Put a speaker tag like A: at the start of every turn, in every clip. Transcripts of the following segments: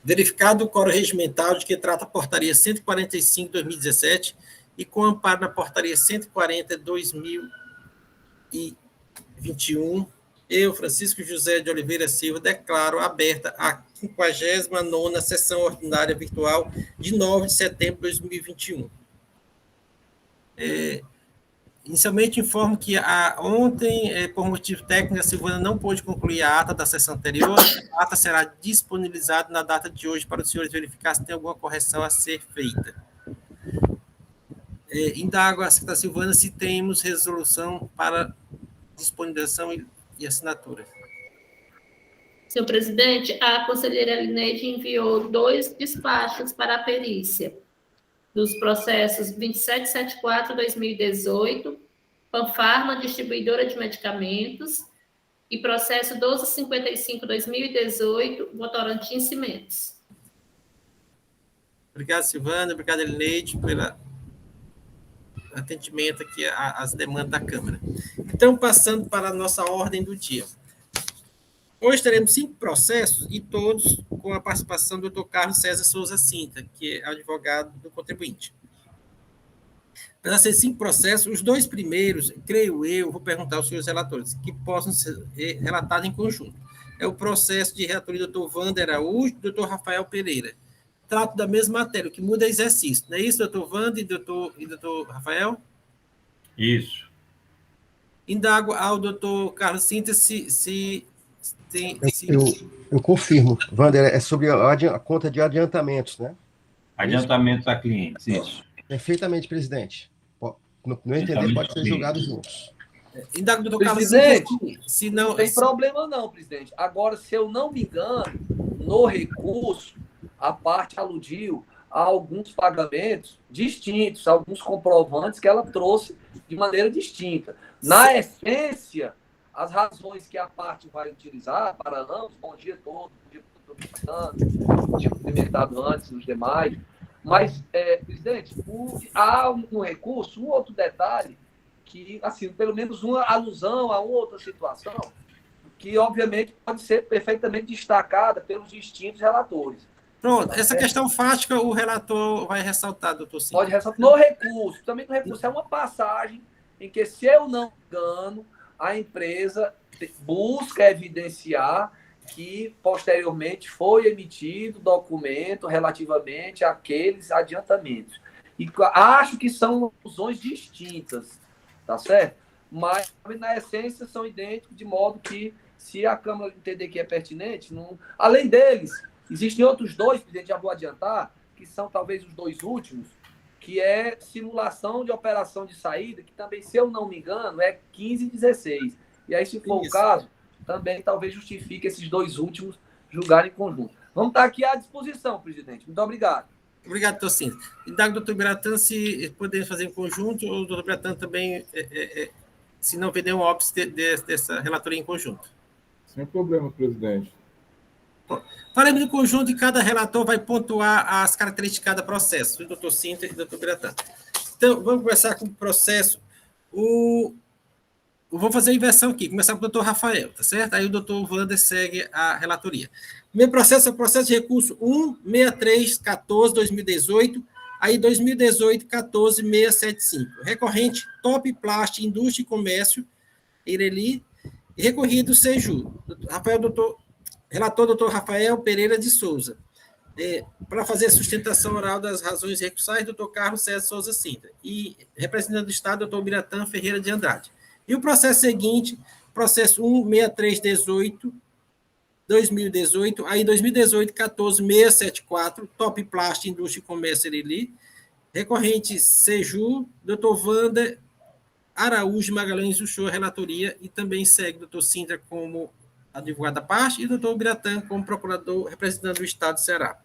A: verificado o quórum regimental de que trata a portaria 145 de 2017 e com amparo na portaria 140 de 2021, eu, Francisco José de Oliveira Silva, declaro aberta a 59ª sessão ordinária virtual de 9 de setembro de 2021. Inicialmente, informo que ontem, por motivo técnico, a Silvana não pôde concluir a ata da sessão anterior. A ata será disponibilizada na data de hoje para os senhores verificar se tem alguma correção a ser feita. Indago a secretária Silvana se temos resolução para disponibilização e assinatura.
B: Senhor presidente, a conselheira Lineide enviou 2 despachos para a perícia dos processos 2774/2018, Panfarma, distribuidora de medicamentos, e processo 1255/2018, Votorantim Cimentos.
A: Obrigado, Silvana. Obrigado, Elineide, pelo atendimento aqui às demandas da Câmara. Então, passando para a nossa ordem do dia. Hoje teremos 5 processos e todos com a participação do Dr. Carlos César Souza Cinta, que é advogado do contribuinte. Para ser 5 processos, os 2 primeiros, creio eu, vou perguntar aos senhores relatores, que possam ser relatados em conjunto. É o processo de relatoria do Dr. Wander Araújo e do Dr. Rafael Pereira. Trato da mesma matéria, o que muda é exercício. Não é isso, Dr. Wander e Dr. Rafael?
C: Isso.
A: Indago ao Dr. Carlos Cinta se tem...
D: Eu confirmo. Wander, é sobre a conta de adiantamentos, né?
C: Adiantamentos a clientes, isso.
D: Perfeitamente, presidente. No meu entender, pode ser julgado juntos.
A: Indago do Dr. Carlos
E: Presidente,
A: se
E: não tem problema não, presidente. Agora, se eu não me engano, no recurso, a parte aludiu a alguns pagamentos distintos, alguns comprovantes que ela trouxe de maneira distinta. Na essência, as razões que a parte vai utilizar para ambos, bom dia todo, bom dia tinha cumprimentado antes os demais, mas, presidente, há no recurso um outro detalhe que, assim, pelo menos uma alusão a outra situação que, obviamente, pode ser perfeitamente destacada pelos distintos relatores.
A: Pronto, essa questão fática o relator vai ressaltar, doutor Cinta.
E: Pode ressaltar. No recurso, também no recurso é uma passagem em que, se eu não me engano, a empresa busca evidenciar que, posteriormente, foi emitido documento relativamente àqueles adiantamentos. E acho que são alusões distintas, tá certo? Mas, na essência, são idênticos, de modo que, se a Câmara entender que é pertinente, não... além deles, existem outros 2, presidente, já vou adiantar, que são talvez os 2 últimos, que é simulação de operação de saída, que também, se eu não me engano, é 15 e 16. E aí, se for o caso, também talvez justifique esses 2 últimos julgarem em conjunto. Vamos estar aqui à disposição, presidente. Muito obrigado.
A: Obrigado, doutor Cinta. Indago, doutor Biratã, se podemos fazer em conjunto, ou o doutor Biratã também, se não vê nenhum óbice dessa relatoria em conjunto.
F: Sem problema, presidente.
A: Faremos em conjunto e cada relator vai pontuar as características de cada processo, o doutor Cinta e o doutor Biratã. Então, vamos começar com o processo. Vou fazer a inversão aqui, começar com o doutor Rafael, tá certo? Aí o doutor Wander segue a relatoria. O primeiro processo é o processo de recurso 16314/2018, aí 2018-14675. Recorrente, Top Plast, Indústria e Comércio, Ireli, e recorrido, Seju. Relator, doutor Rafael Pereira de Souza. Para fazer a sustentação oral das razões recursais, doutor Carlos César Souza Cinta. E representante do Estado, doutor Biratã Ferreira de Andrade. E o processo seguinte, processo 16318/2018, aí 2018-14674, Top Plast, Indústria e Comércio, Ireli. Recorrente, Seju, doutor Wander Araújo Magalhães Uchoa, relatoria, e também segue o doutor Cinta como advogado da parte, e o doutor Biratã como procurador representando o Estado do Ceará.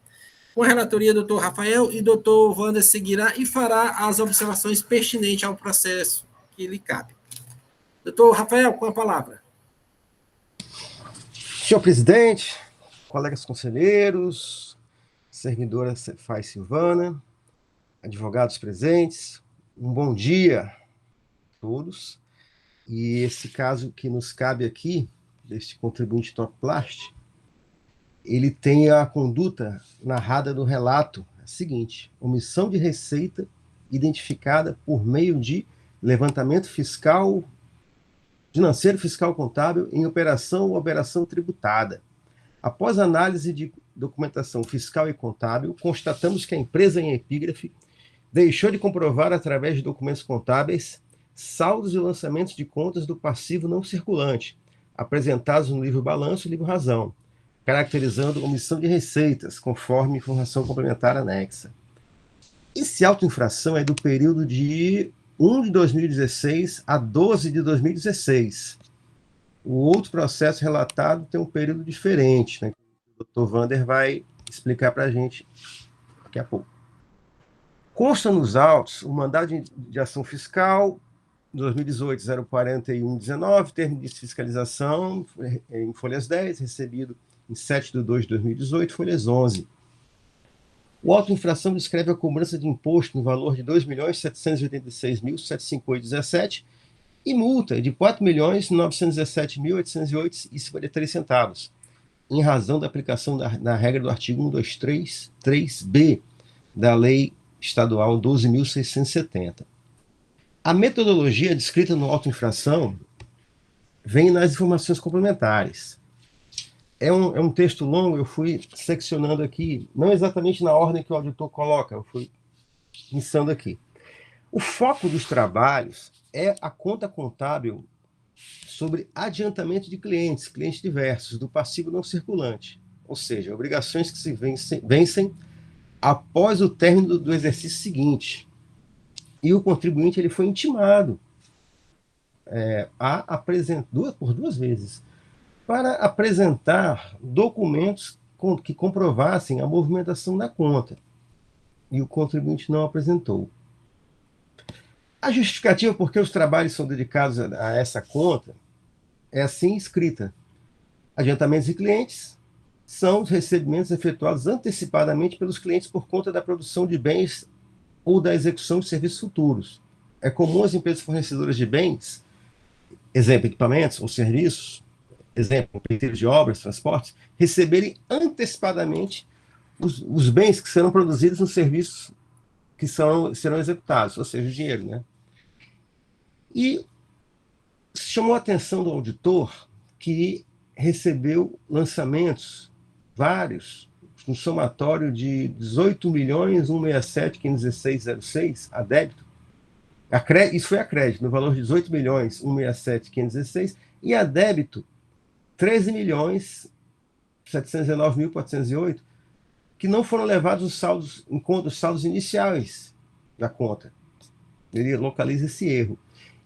A: Com a relatoria, doutor Rafael e doutor Wander seguirá e fará as observações pertinentes ao processo que lhe cabe. Doutor Rafael, com a palavra.
D: Senhor presidente, colegas conselheiros, servidora Cefaz Silvana, advogados presentes, um bom dia a todos. E esse caso que nos cabe aqui, deste contribuinte Top Plast, ele tem a conduta narrada no relato seguinte: omissão de receita identificada por meio de levantamento fiscal, financeiro, fiscal, contábil em operação ou operação tributada. Após análise de documentação fiscal e contábil, constatamos que a empresa em epígrafe deixou de comprovar, através de documentos contábeis, saldos e lançamentos de contas do passivo não circulante, apresentados no livro balanço e livro razão, caracterizando omissão de receitas, conforme informação complementar anexa. Esse auto-infração é do período de 1 de 2016 a 12 de 2016. O outro processo relatado tem um período diferente, né? O Dr. Wander vai explicar para a gente daqui a pouco. Consta nos autos o mandado de ação fiscal 2018-041-19, termo de fiscalização em folhas 10, recebido em 7 de 2 de 2018, folhas 11. O auto-infração descreve a cobrança de imposto no valor de R$ 2.786.758,17 e multa de R$ 4.917.808,53, em razão da aplicação da regra do artigo 123.3b da Lei Estadual 12.670. A metodologia descrita no auto-infração vem nas informações complementares. É um texto longo, eu fui seccionando aqui, não exatamente na ordem que o auditor coloca, eu fui pensando aqui. O foco dos trabalhos é a conta contábil sobre adiantamento de clientes diversos, do passivo não circulante, ou seja, obrigações que se vencem após o término do exercício seguinte. E o contribuinte ele foi intimado a apresentar, por duas vezes, para apresentar documentos que comprovassem a movimentação da conta. E o contribuinte não apresentou. A justificativa por que os trabalhos são dedicados a essa conta é assim escrita: adiantamentos de clientes são os recebimentos efetuados antecipadamente pelos clientes por conta da produção de bens ou da execução de serviços futuros. É comum as empresas fornecedoras de bens, exemplo, equipamentos ou serviços, exemplo, empreiteiros de obras, transportes, receberem antecipadamente os bens que serão produzidos nos serviços que serão executados, ou seja, o dinheiro, né? E chamou a atenção do auditor que recebeu lançamentos vários, um somatório de 18.167.516,06 a débito. Isso foi a crédito, no valor de 18.167.516, e a débito 13.719.408, que não foram levados os saldos em conta, os saldos iniciais da conta. Ele localiza esse erro.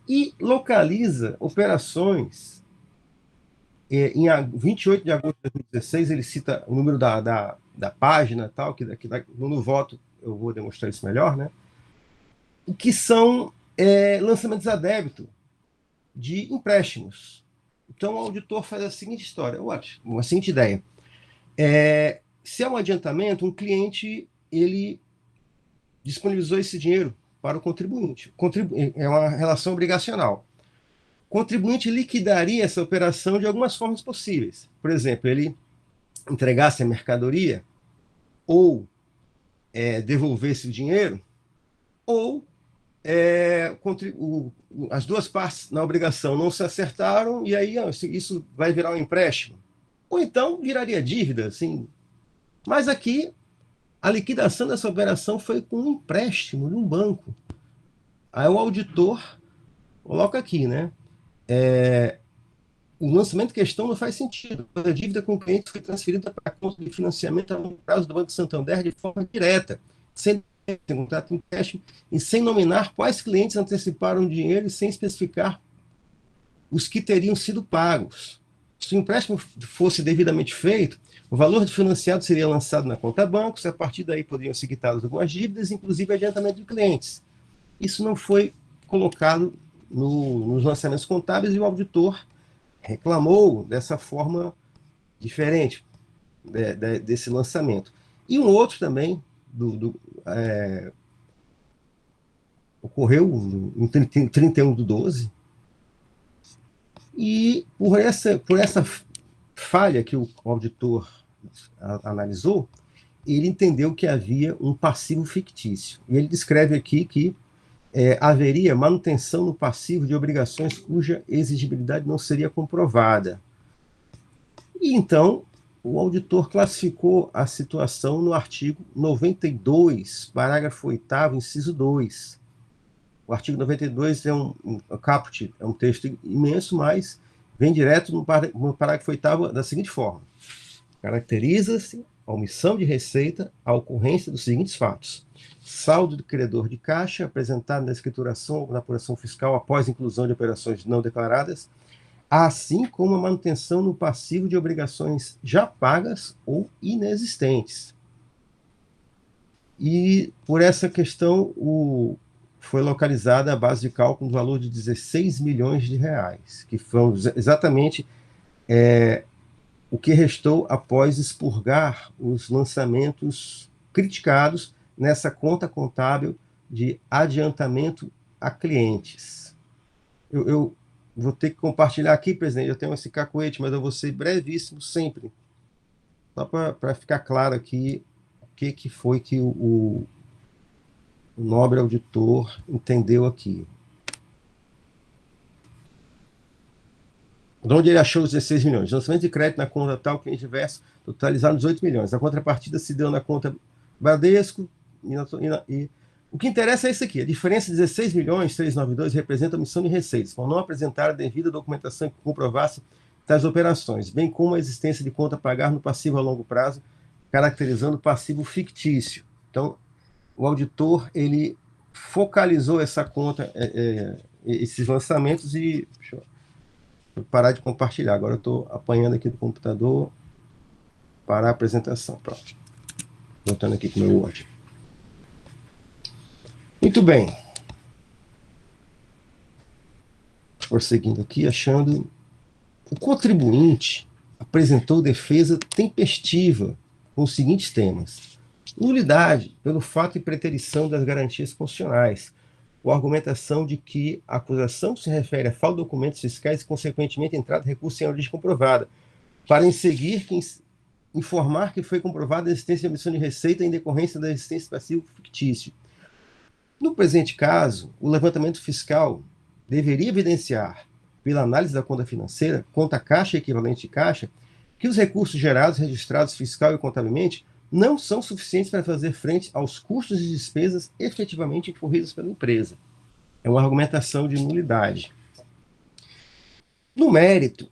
D: E localiza operações. Em 28 de agosto de 2016, ele cita o número da página, tal, que no voto eu vou demonstrar isso melhor, né? Que são lançamentos a débito de empréstimos. Então, o auditor faz a seguinte história, a seguinte ideia. Se é um adiantamento, um cliente ele disponibilizou esse dinheiro para o contribuinte. É uma relação obrigacional. O contribuinte liquidaria essa operação de algumas formas possíveis. Por exemplo, ele entregasse a mercadoria, ou devolvesse o dinheiro, ou as duas partes na obrigação não se acertaram, e aí isso vai virar um empréstimo. Ou então viraria dívida, assim. Mas aqui, a liquidação dessa operação foi com um empréstimo de um banco. Aí o auditor coloca aqui, né? O lançamento em questão não faz sentido. A dívida com o cliente foi transferida para a conta de financiamento a longo prazo do Banco Santander de forma direta, sem contrato de empréstimo e sem nominar quais clientes anteciparam o dinheiro e sem especificar os que teriam sido pagos. Se o empréstimo fosse devidamente feito, o valor do financiado seria lançado na conta bancos, e a partir daí poderiam ser quitadas algumas dívidas, inclusive adiantamento de clientes. Isso não foi colocado nos lançamentos contábeis, e o auditor reclamou dessa forma diferente desse lançamento. E um outro também ocorreu em 31/12, e por essa falha que o auditor analisou, ele entendeu que havia um passivo fictício. E ele descreve aqui que haveria manutenção no passivo de obrigações cuja exigibilidade não seria comprovada. E então, o auditor classificou a situação no artigo 92, parágrafo 8º, inciso 2. O artigo 92 é um caput, é um texto imenso, mas vem direto no parágrafo 8º da seguinte forma: caracteriza-se a omissão de receita a ocorrência dos seguintes fatos: saldo do credor de caixa apresentado na escrituração ou na apuração fiscal após inclusão de operações não declaradas, assim como a manutenção no passivo de obrigações já pagas ou inexistentes. E, por essa questão, foi localizada a base de cálculo do valor de 16 milhões de reais, que foi exatamente o que restou após expurgar os lançamentos criticados nessa conta contábil de adiantamento a clientes. Eu vou ter que compartilhar aqui, presidente, eu tenho esse cacuete, mas eu vou ser brevíssimo sempre, só para ficar claro aqui o que foi que o nobre auditor entendeu aqui. De onde ele achou os 16 milhões? Lançamento de crédito na conta tal, cliente diverso, totalizaram 18 milhões. A contrapartida se deu na conta Bradesco. E o que interessa é isso aqui. A diferença de 16 milhões 392 representa a omissão de receitas, por não apresentar a devida documentação que comprovasse tais operações, bem como a existência de conta a pagar no passivo a longo prazo, caracterizando o passivo fictício. Então, o auditor, ele focalizou essa conta, esses lançamentos e... Deixa eu parar de compartilhar. Agora eu estou apanhando aqui do computador para a apresentação. Pronto. Voltando aqui para o meu Word. Muito bem. Prosseguindo aqui, achando... O contribuinte apresentou defesa tempestiva com os seguintes temas: nulidade pelo fato de preterição das garantias constitucionais, ou argumentação de que a acusação se refere a falta de documentos fiscais e, consequentemente, entrada de recurso sem origem comprovada, para em seguir informar que foi comprovada a existência de omissão de receita em decorrência da existência de passivo fictício. No presente caso, o levantamento fiscal deveria evidenciar, pela análise da conta financeira, conta caixa e equivalente de caixa, que os recursos gerados, registrados fiscal e contabilmente, não são suficientes para fazer frente aos custos e despesas efetivamente incorridos pela empresa. É uma argumentação de nulidade. No mérito,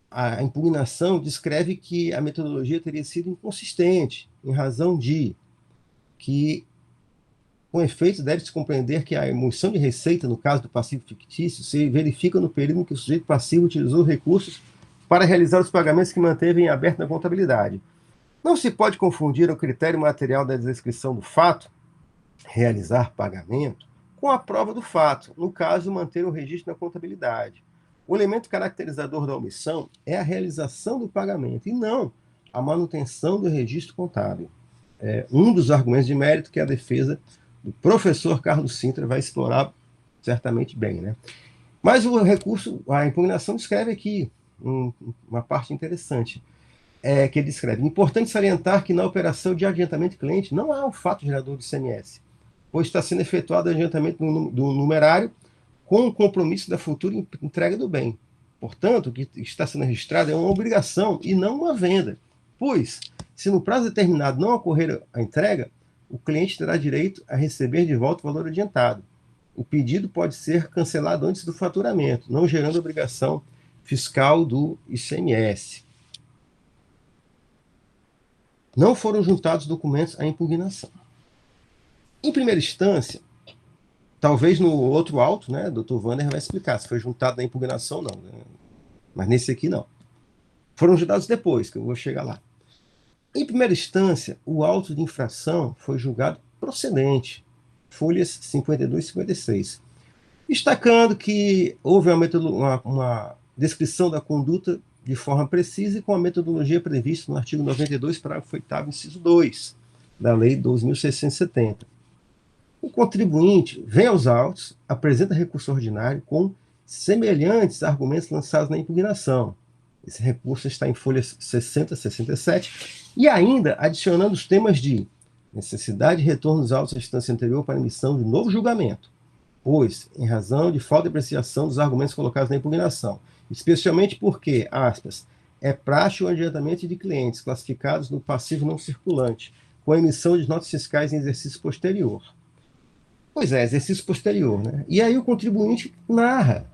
D: a impugnação descreve que a metodologia teria sido inconsistente, em razão de que, com efeito, deve-se compreender que a emissão de receita, no caso do passivo fictício, se verifica no período em que o sujeito passivo utilizou recursos para realizar os pagamentos que manteve em aberto na contabilidade. Não se pode confundir o critério material da descrição do fato, realizar pagamento, com a prova do fato, no caso, manter o registro na contabilidade. O elemento caracterizador da omissão é a realização do pagamento, e não a manutenção do registro contábil. É um dos argumentos de mérito que a defesa do professor Carlos Sintra vai explorar certamente bem, né? Mas o recurso, a impugnação descreve aqui uma parte interessante, que ele descreve. Importante salientar que na operação de adiantamento de cliente não há um fato gerador de ICMS, pois está sendo efetuado o adiantamento do numerário com o compromisso da futura entrega do bem. Portanto, o que está sendo registrado é uma obrigação e não uma venda, pois, se no prazo determinado não ocorrer a entrega, o cliente terá direito a receber de volta o valor adiantado. O pedido pode ser cancelado antes do faturamento, não gerando obrigação fiscal do ICMS. Não foram juntados documentos à impugnação. Em primeira instância, talvez no outro auto, né, o Dr. Wander vai explicar se foi juntado na impugnação ou não, né? Mas nesse aqui não. Foram juntados depois, que eu vou chegar lá. Em primeira instância, o auto de infração foi julgado procedente, folhas 52 e 56, destacando que houve uma descrição da conduta de forma precisa e com a metodologia prevista no artigo 92, parágrafo 8º, inciso 2, da Lei 12.670. O contribuinte vem aos autos, apresenta recurso ordinário com semelhantes argumentos lançados na impugnação. Esse recurso está em folha 60, 67, e ainda adicionando os temas de necessidade de retorno dos autos à instância anterior para emissão de novo julgamento, pois, em razão de falta de apreciação dos argumentos colocados na impugnação, especialmente porque, aspas, é praxe o adiantamento de clientes classificados no passivo não circulante, com a emissão de notas fiscais em exercício posterior. Pois é, exercício posterior, né? E aí o contribuinte narra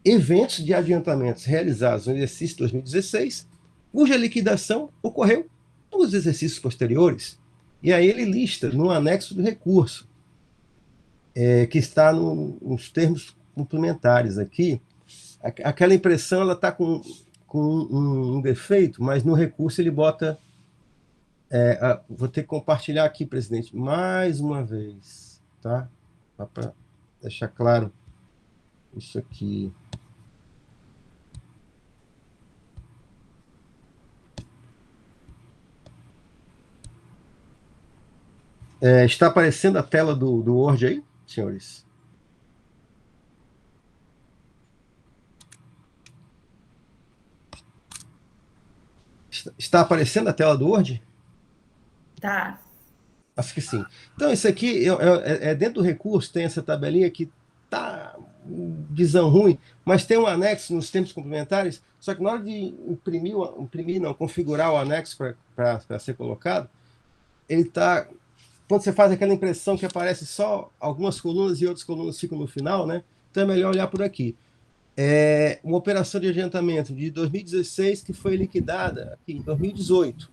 D: eventos de adiantamentos realizados no exercício 2016, cuja liquidação ocorreu nos exercícios posteriores. E aí ele lista no anexo do recurso, que está nos termos complementares aqui. Aquela impressão ela está com um defeito, mas no recurso ele bota... vou ter que compartilhar aqui, presidente, mais uma vez, tá? Para deixar claro isso aqui. Está aparecendo a tela do Word aí, senhores? Está aparecendo a tela do Word?
B: Tá.
D: Acho que sim. Então, isso aqui dentro do recurso, tem essa tabelinha que tá visão ruim, mas tem um anexo nos termos complementares, só que na hora de configurar o anexo para ser colocado, ele está... Quando você faz aquela impressão que aparece só algumas colunas e outras colunas ficam no final, né? Então é melhor olhar por aqui. Uma operação de adiantamento de 2016 que foi liquidada aqui em 2018.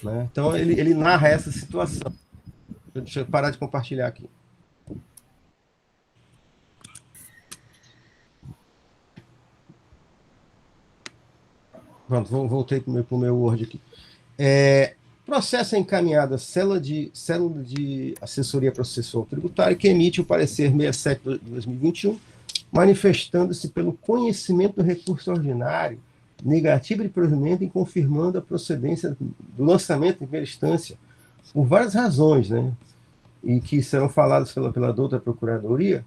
D: Né? Então ele narra essa situação. Deixa eu parar de compartilhar aqui. Pronto, voltei para o meu Word aqui. Processo é encaminhado à célula de assessoria processual tributária, que emite o parecer 67 de 2021, manifestando-se pelo conhecimento do recurso ordinário, negativo de provimento e confirmando a procedência do lançamento em primeira instância, por várias razões, né? E que serão faladas pela doutora Procuradoria.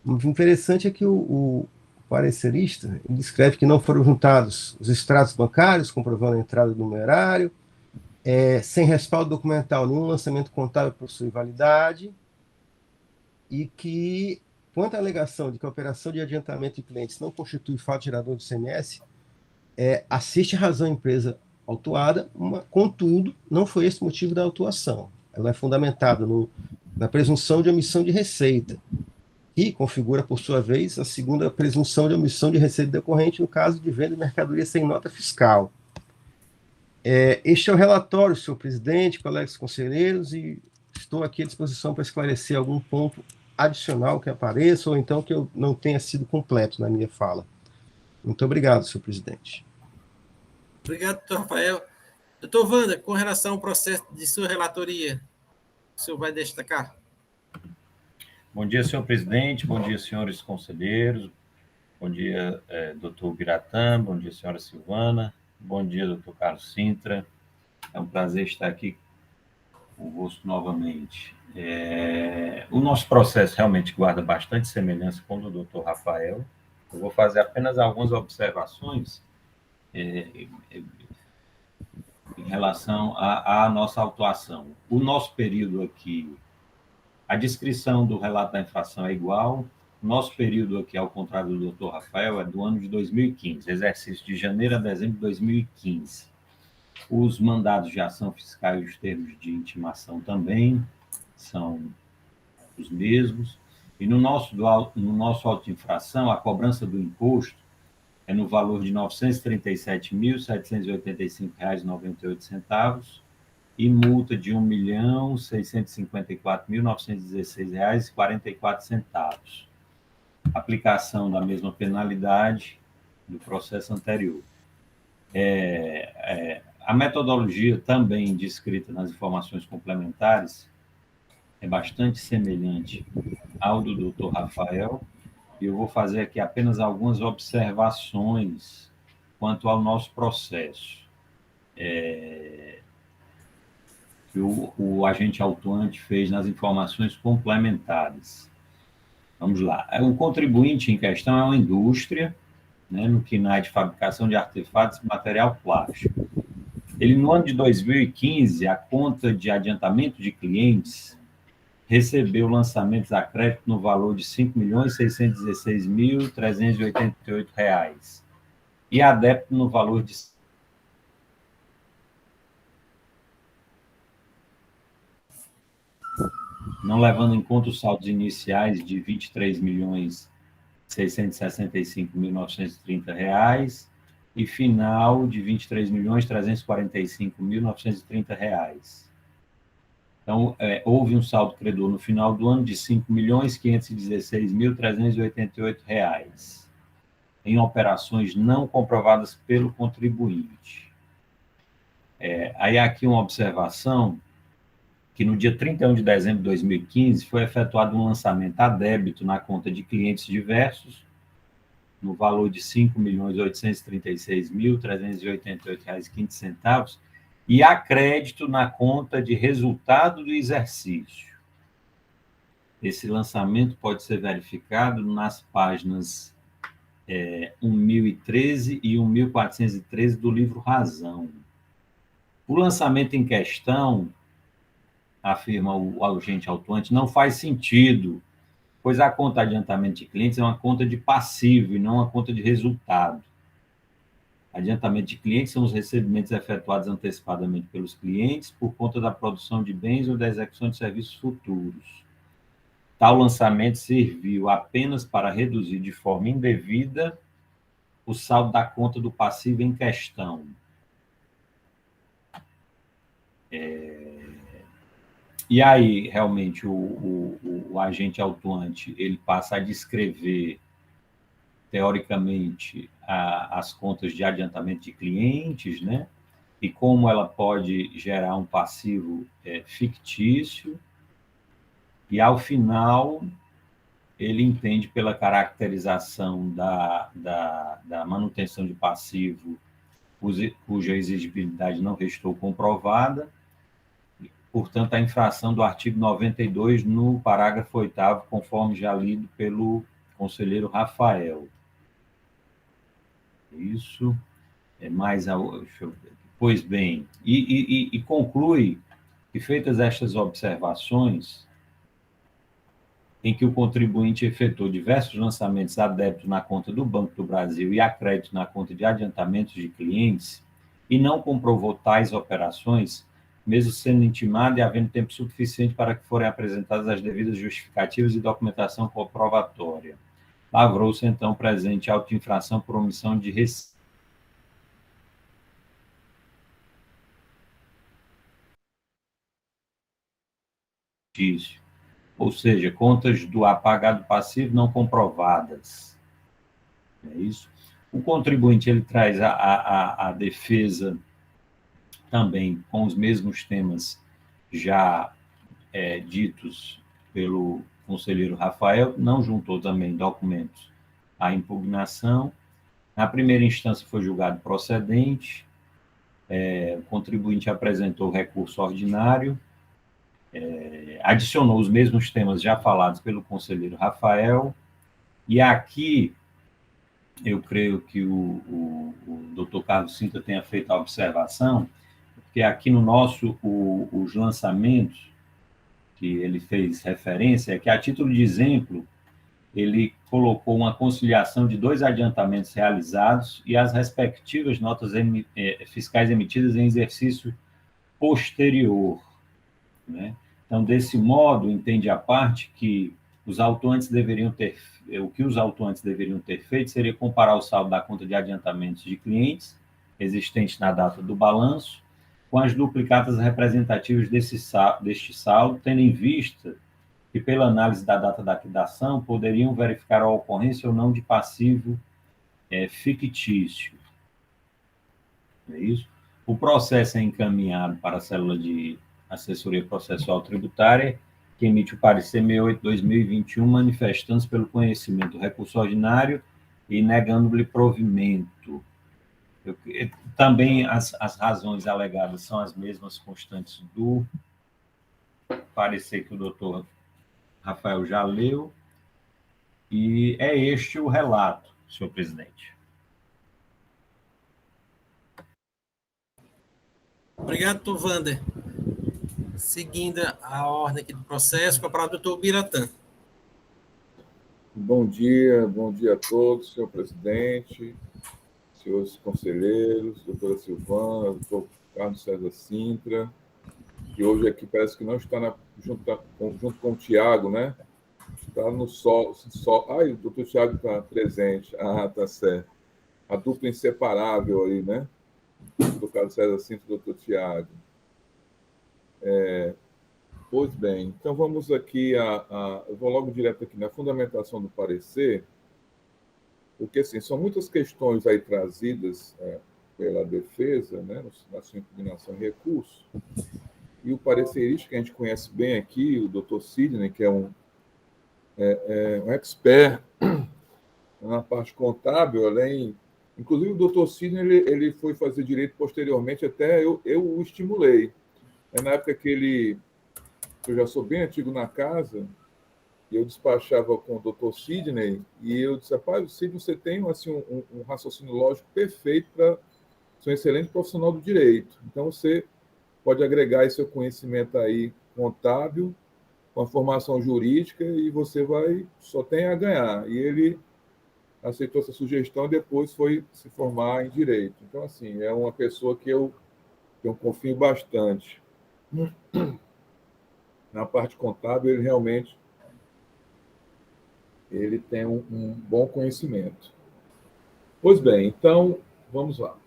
D: O interessante é que o parecerista descreve que não foram juntados os extratos bancários, comprovando a entrada do numerário, sem respaldo documental, nenhum lançamento contábil possui validade, e que, quanto à alegação de que a operação de adiantamento de clientes não constitui fato gerador do ICMS, assiste razão à empresa autuada, contudo, não foi esse o motivo da autuação. Ela é fundamentada na presunção de omissão de receita, e configura, por sua vez, a segunda presunção de omissão de receita decorrente no caso de venda de mercadoria sem nota fiscal. Este é o relatório, senhor presidente, colegas conselheiros, e estou aqui à disposição para esclarecer algum ponto adicional que apareça, ou então que eu não tenha sido completo na minha fala. Muito obrigado, senhor presidente.
A: Obrigado, doutor Rafael. Doutor Wanda, com relação ao processo de sua relatoria, o senhor vai destacar?
C: Bom dia, senhor presidente, bom dia, senhores conselheiros, bom dia, doutor Biratã, bom dia, senhora Silvana, bom dia, doutor Carlos Sintra. É um prazer estar aqui convosco novamente. O nosso processo realmente guarda bastante semelhança com o do doutor Rafael. Eu vou fazer apenas algumas observações em relação à nossa autuação. O nosso período aqui, a descrição do relato da infração é igual. O nosso período aqui, ao contrário do doutor Rafael, é do ano de 2015, exercício de janeiro a dezembro de 2015. Os mandados de ação fiscal e os termos de intimação também são os mesmos. E no nosso auto de infração, a cobrança do imposto é no valor de R$ 937.785,98 e multa de R$ 1.654.916,44. Aplicação da mesma penalidade do processo anterior. A metodologia também descrita nas informações complementares é bastante semelhante ao do doutor Rafael, e eu vou fazer aqui apenas algumas observações quanto ao nosso processo. Que o agente autuante fez nas informações complementares. Vamos lá. O contribuinte em questão é uma indústria, né, no KNAI de fabricação de artefatos e material plástico. Ele, no ano de 2015, a conta de adiantamento de clientes recebeu lançamentos a crédito no valor de R$ 5.616.388 e a débito no valor de não levando em conta os saldos iniciais de R$ 23.665.930 e final de R$ 23.345.930. Então, houve um saldo credor no final do ano de R$ 5.516.388 em operações não comprovadas pelo contribuinte. Aí aqui uma observação, que no dia 31 de dezembro de 2015 foi efetuado um lançamento a débito na conta de clientes diversos, no valor de R$ 5.836.388,15, e a crédito na conta de resultado do exercício. Esse lançamento pode ser verificado nas páginas 1013 e 1413 do livro Razão. O lançamento em questão, afirma o agente autuante, não faz sentido, pois a conta de adiantamento de clientes é uma conta de passivo e não uma conta de resultado. Adiantamento de clientes são os recebimentos efetuados antecipadamente pelos clientes por conta da produção de bens ou da execução de serviços futuros. Tal lançamento serviu apenas para reduzir de forma indevida o saldo da conta do passivo em questão. E aí, realmente, o agente autuante ele passa a descrever, teoricamente, as contas de adiantamento de clientes, né? E como ela pode gerar um passivo fictício. E, ao final, ele entende pela caracterização da manutenção de passivo, cuja exigibilidade não restou comprovada, portanto, a infração do artigo 92 no parágrafo 8º, conforme já lido pelo conselheiro Rafael. Isso é mais... Pois bem, e conclui que, feitas estas observações, em que o contribuinte efetuou diversos lançamentos a débito na conta do Banco do Brasil e a crédito na conta de adiantamentos de clientes, e não comprovou tais operações, mesmo sendo intimado e havendo tempo suficiente para que forem apresentadas as devidas justificativas e documentação comprovatória. Lavrou-se, então, presente auto-infração por omissão de receita. Ou seja, contas do apagado passivo não comprovadas. É isso. O contribuinte ele traz a defesa também com os mesmos temas já ditos pelo conselheiro Rafael, não juntou também documentos à impugnação. Na primeira instância foi julgado procedente, o contribuinte apresentou recurso ordinário, adicionou os mesmos temas já falados pelo conselheiro Rafael, e aqui eu creio que o doutor Carlos Cinta tenha feito a observação, porque aqui no nosso, os lançamentos que ele fez referência, é que, a título de exemplo, ele colocou uma conciliação de 2 adiantamentos realizados e as respectivas notas fiscais emitidas em exercício posterior, né? Então, desse modo, entende a parte que os autuantes deveriam ter feito seria comparar o saldo da conta de adiantamentos de clientes existente na data do balanço com as duplicatas representativas deste saldo, tendo em vista que, pela análise da data da liquidação, poderiam verificar a ocorrência ou não de passivo fictício. É isso? O processo é encaminhado para a célula de assessoria processual tributária, que emite o parecer 68/2021, manifestando-se pelo conhecimento do recurso ordinário e negando-lhe provimento. Também as razões alegadas são as mesmas constantes do parecer que o doutor Rafael já leu. E é este o relato, senhor presidente.
A: Obrigado, doutor Wander. Seguindo a ordem aqui do processo, com a palavra do doutor Biratã.
F: Bom dia a todos, senhor presidente, senhores conselheiros, doutora Silvana, doutor Carlos César Sintra, que hoje aqui parece que não está junto com o Tiago, né? Está no sol. Ai, o doutor Tiago está presente. Ah, tá certo. A dupla inseparável aí, né? Doutor Carlos César Sintra e doutor Tiago. Pois bem, então vamos aqui eu vou logo direto aqui na fundamentação do parecer, porque assim, são muitas questões aí trazidas pela defesa, né, na sua impugnação e recurso, e o parecerista que a gente conhece bem aqui, o Dr. Sidney, que é um expert na parte contábil, inclusive o Dr. Sidney ele foi fazer direito posteriormente, até eu o estimulei. Na época que eu já sou bem antigo na casa, e eu despachava com o Dr. Sidney, e eu disse, rapaz, Sidney, você tem assim, um raciocínio lógico perfeito para ser um excelente profissional do direito. Então, você pode agregar esse seu conhecimento aí contábil, com a formação jurídica, e você só tem a ganhar. E ele aceitou essa sugestão e depois foi se formar em direito. Então, assim, é uma pessoa que eu confio bastante. Na parte contábil, ele realmente tem um bom conhecimento. Pois bem, então, vamos lá.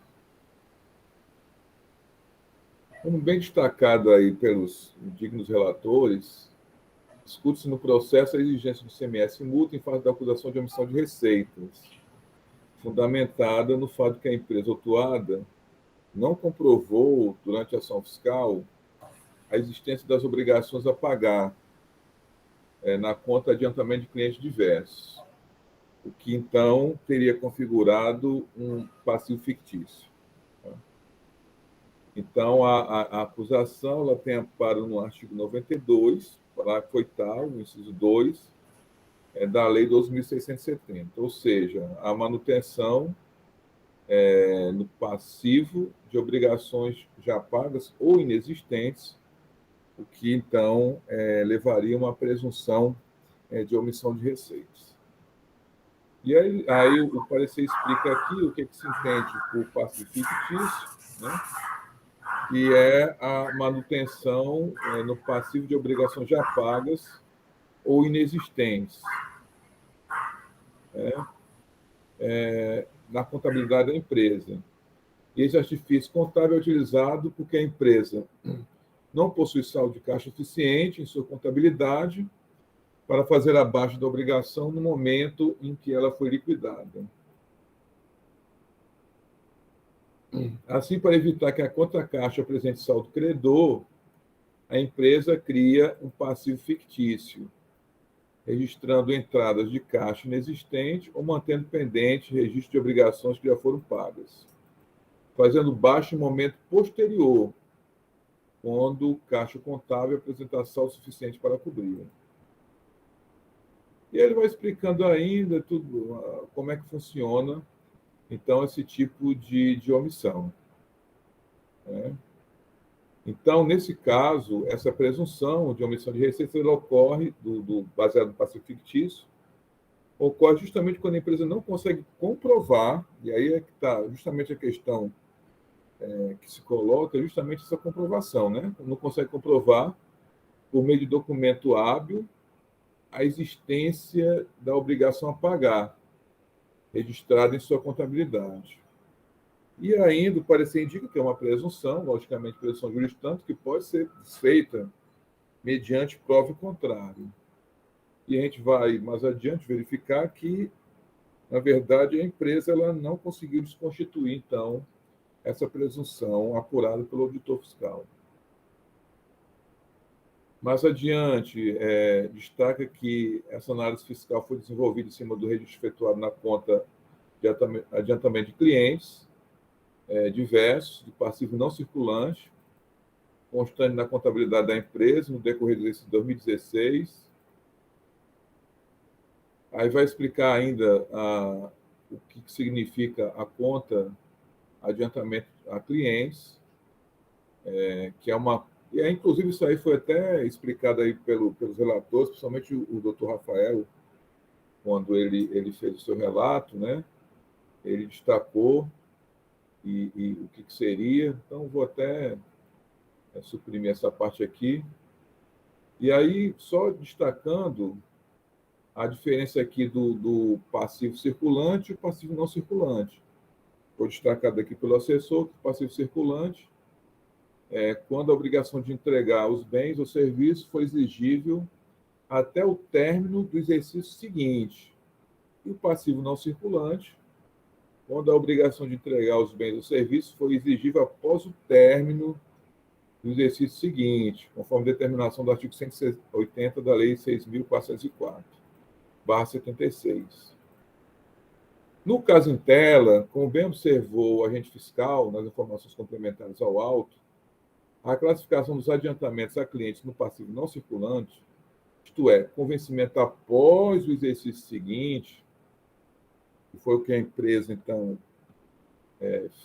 F: Como bem destacado aí pelos dignos relatores, discute-se no processo a exigência do CMS multa em face da acusação de omissão de receitas, fundamentada no fato de que a empresa autuada não comprovou, durante a ação fiscal, a existência das obrigações a pagar na conta adiantamento de clientes diversos, o que, então, teria configurado um passivo fictício. Então, a acusação ela tem amparo no artigo 92, parágrafo 8º, inciso 2, da Lei 12.670, ou seja, a manutenção no passivo de obrigações já pagas ou inexistentes, o que, então, levaria a uma presunção de omissão de receitas. E aí o parecer explica aqui o que se entende por passivo fictício, né? Que é a manutenção no passivo de obrigações já pagas ou inexistentes na contabilidade da empresa. E esse artifício contábil é utilizado porque a empresa não possui saldo de caixa eficiente em sua contabilidade para fazer abaixo da obrigação no momento em que ela foi liquidada. Assim, para evitar que a conta caixa apresente saldo credor, a empresa cria um passivo fictício, registrando entradas de caixa inexistente ou mantendo pendente registro de obrigações que já foram pagas, fazendo baixo em momento posterior, quando o caixa contábil apresentar saldo suficiente para cobrir. E ele vai explicando ainda tudo, como é que funciona, então, esse tipo de omissão. Então, nesse caso, essa presunção de omissão de receita ela ocorre, baseado no passivo fictício, ocorre justamente quando a empresa não consegue comprovar, e aí é que está justamente a questão que se coloca, justamente essa comprovação, né? Não consegue comprovar, por meio de documento hábil, a existência da obrigação a pagar, registrada em sua contabilidade. E ainda o parecer indica que é uma presunção, logicamente presunção jurisdição, que pode ser desfeita mediante prova contrária. E a gente vai, mais adiante, verificar que, na verdade, a empresa ela não conseguiu desconstituir, então, essa presunção apurada pelo auditor fiscal. Mais adiante, destaca que essa análise fiscal foi desenvolvida em cima do registro efetuado na conta de adiantamento de clientes diversos, de passivo não circulante, constante na contabilidade da empresa no decorrer desse 2016, Aí vai explicar ainda o que significa a conta adiantamento a clientes, que é uma... inclusive, isso aí foi até explicado aí pelos relatores, principalmente o doutor Rafael, quando ele fez o seu relato, né? Ele destacou e o que seria. Então, vou até suprimir essa parte aqui. E aí, só destacando a diferença aqui do passivo circulante e o passivo não circulante. Foi destacado aqui pelo assessor que o passivo circulante é quando a obrigação de entregar os bens ou serviços foi exigível até o término do exercício seguinte. E o passivo não circulante, quando a obrigação de entregar os bens ou serviços foi exigível após o término do exercício seguinte, conforme determinação do artigo 180 da Lei 6.404/76. No caso em tela, como bem observou o agente fiscal nas informações complementares ao auto, a classificação dos adiantamentos a clientes no passivo não circulante, isto é, com vencimento após o exercício seguinte, que foi o que a empresa, então,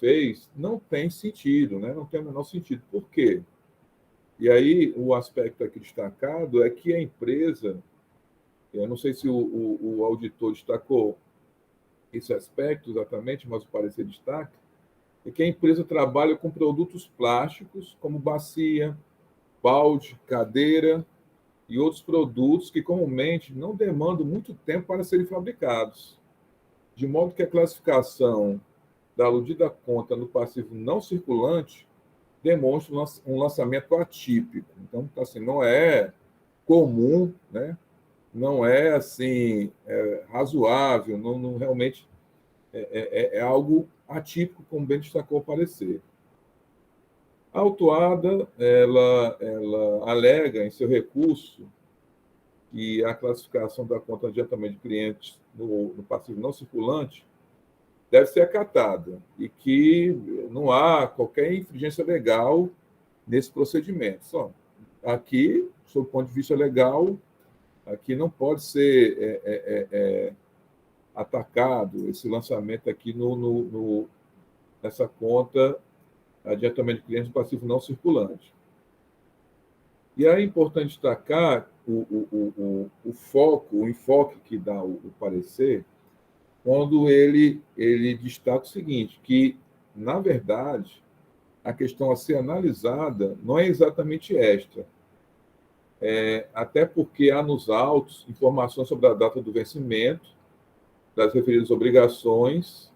F: fez, não tem sentido, né? Não tem o menor sentido. Por quê? E aí, o aspecto aqui destacado é que a empresa, eu não sei se o auditor destacou esse aspecto exatamente, mas o parecer destaca, é que a empresa trabalha com produtos plásticos, como bacia, balde, cadeira e outros produtos que comumente não demandam muito tempo para serem fabricados. De modo que a classificação da aludida conta no passivo não circulante demonstra um lançamento atípico. Então, assim, não é comum, né? Não é assim razoável, não realmente é algo atípico, como bem destacou o parecer. A autuada, ela alega em seu recurso que a classificação da conta de adiantamento de clientes no passivo não circulante deve ser acatada e que não há qualquer infringência legal nesse procedimento. Só aqui, sob o ponto de vista legal, aqui não pode ser atacado esse lançamento aqui nessa conta adiantamento de clientes passivo não circulante. E é importante destacar o enfoque que dá o parecer, quando ele destaca o seguinte, que, na verdade, a questão a ser analisada não é exatamente esta, até porque há nos autos informações sobre a data do vencimento das referidas obrigações.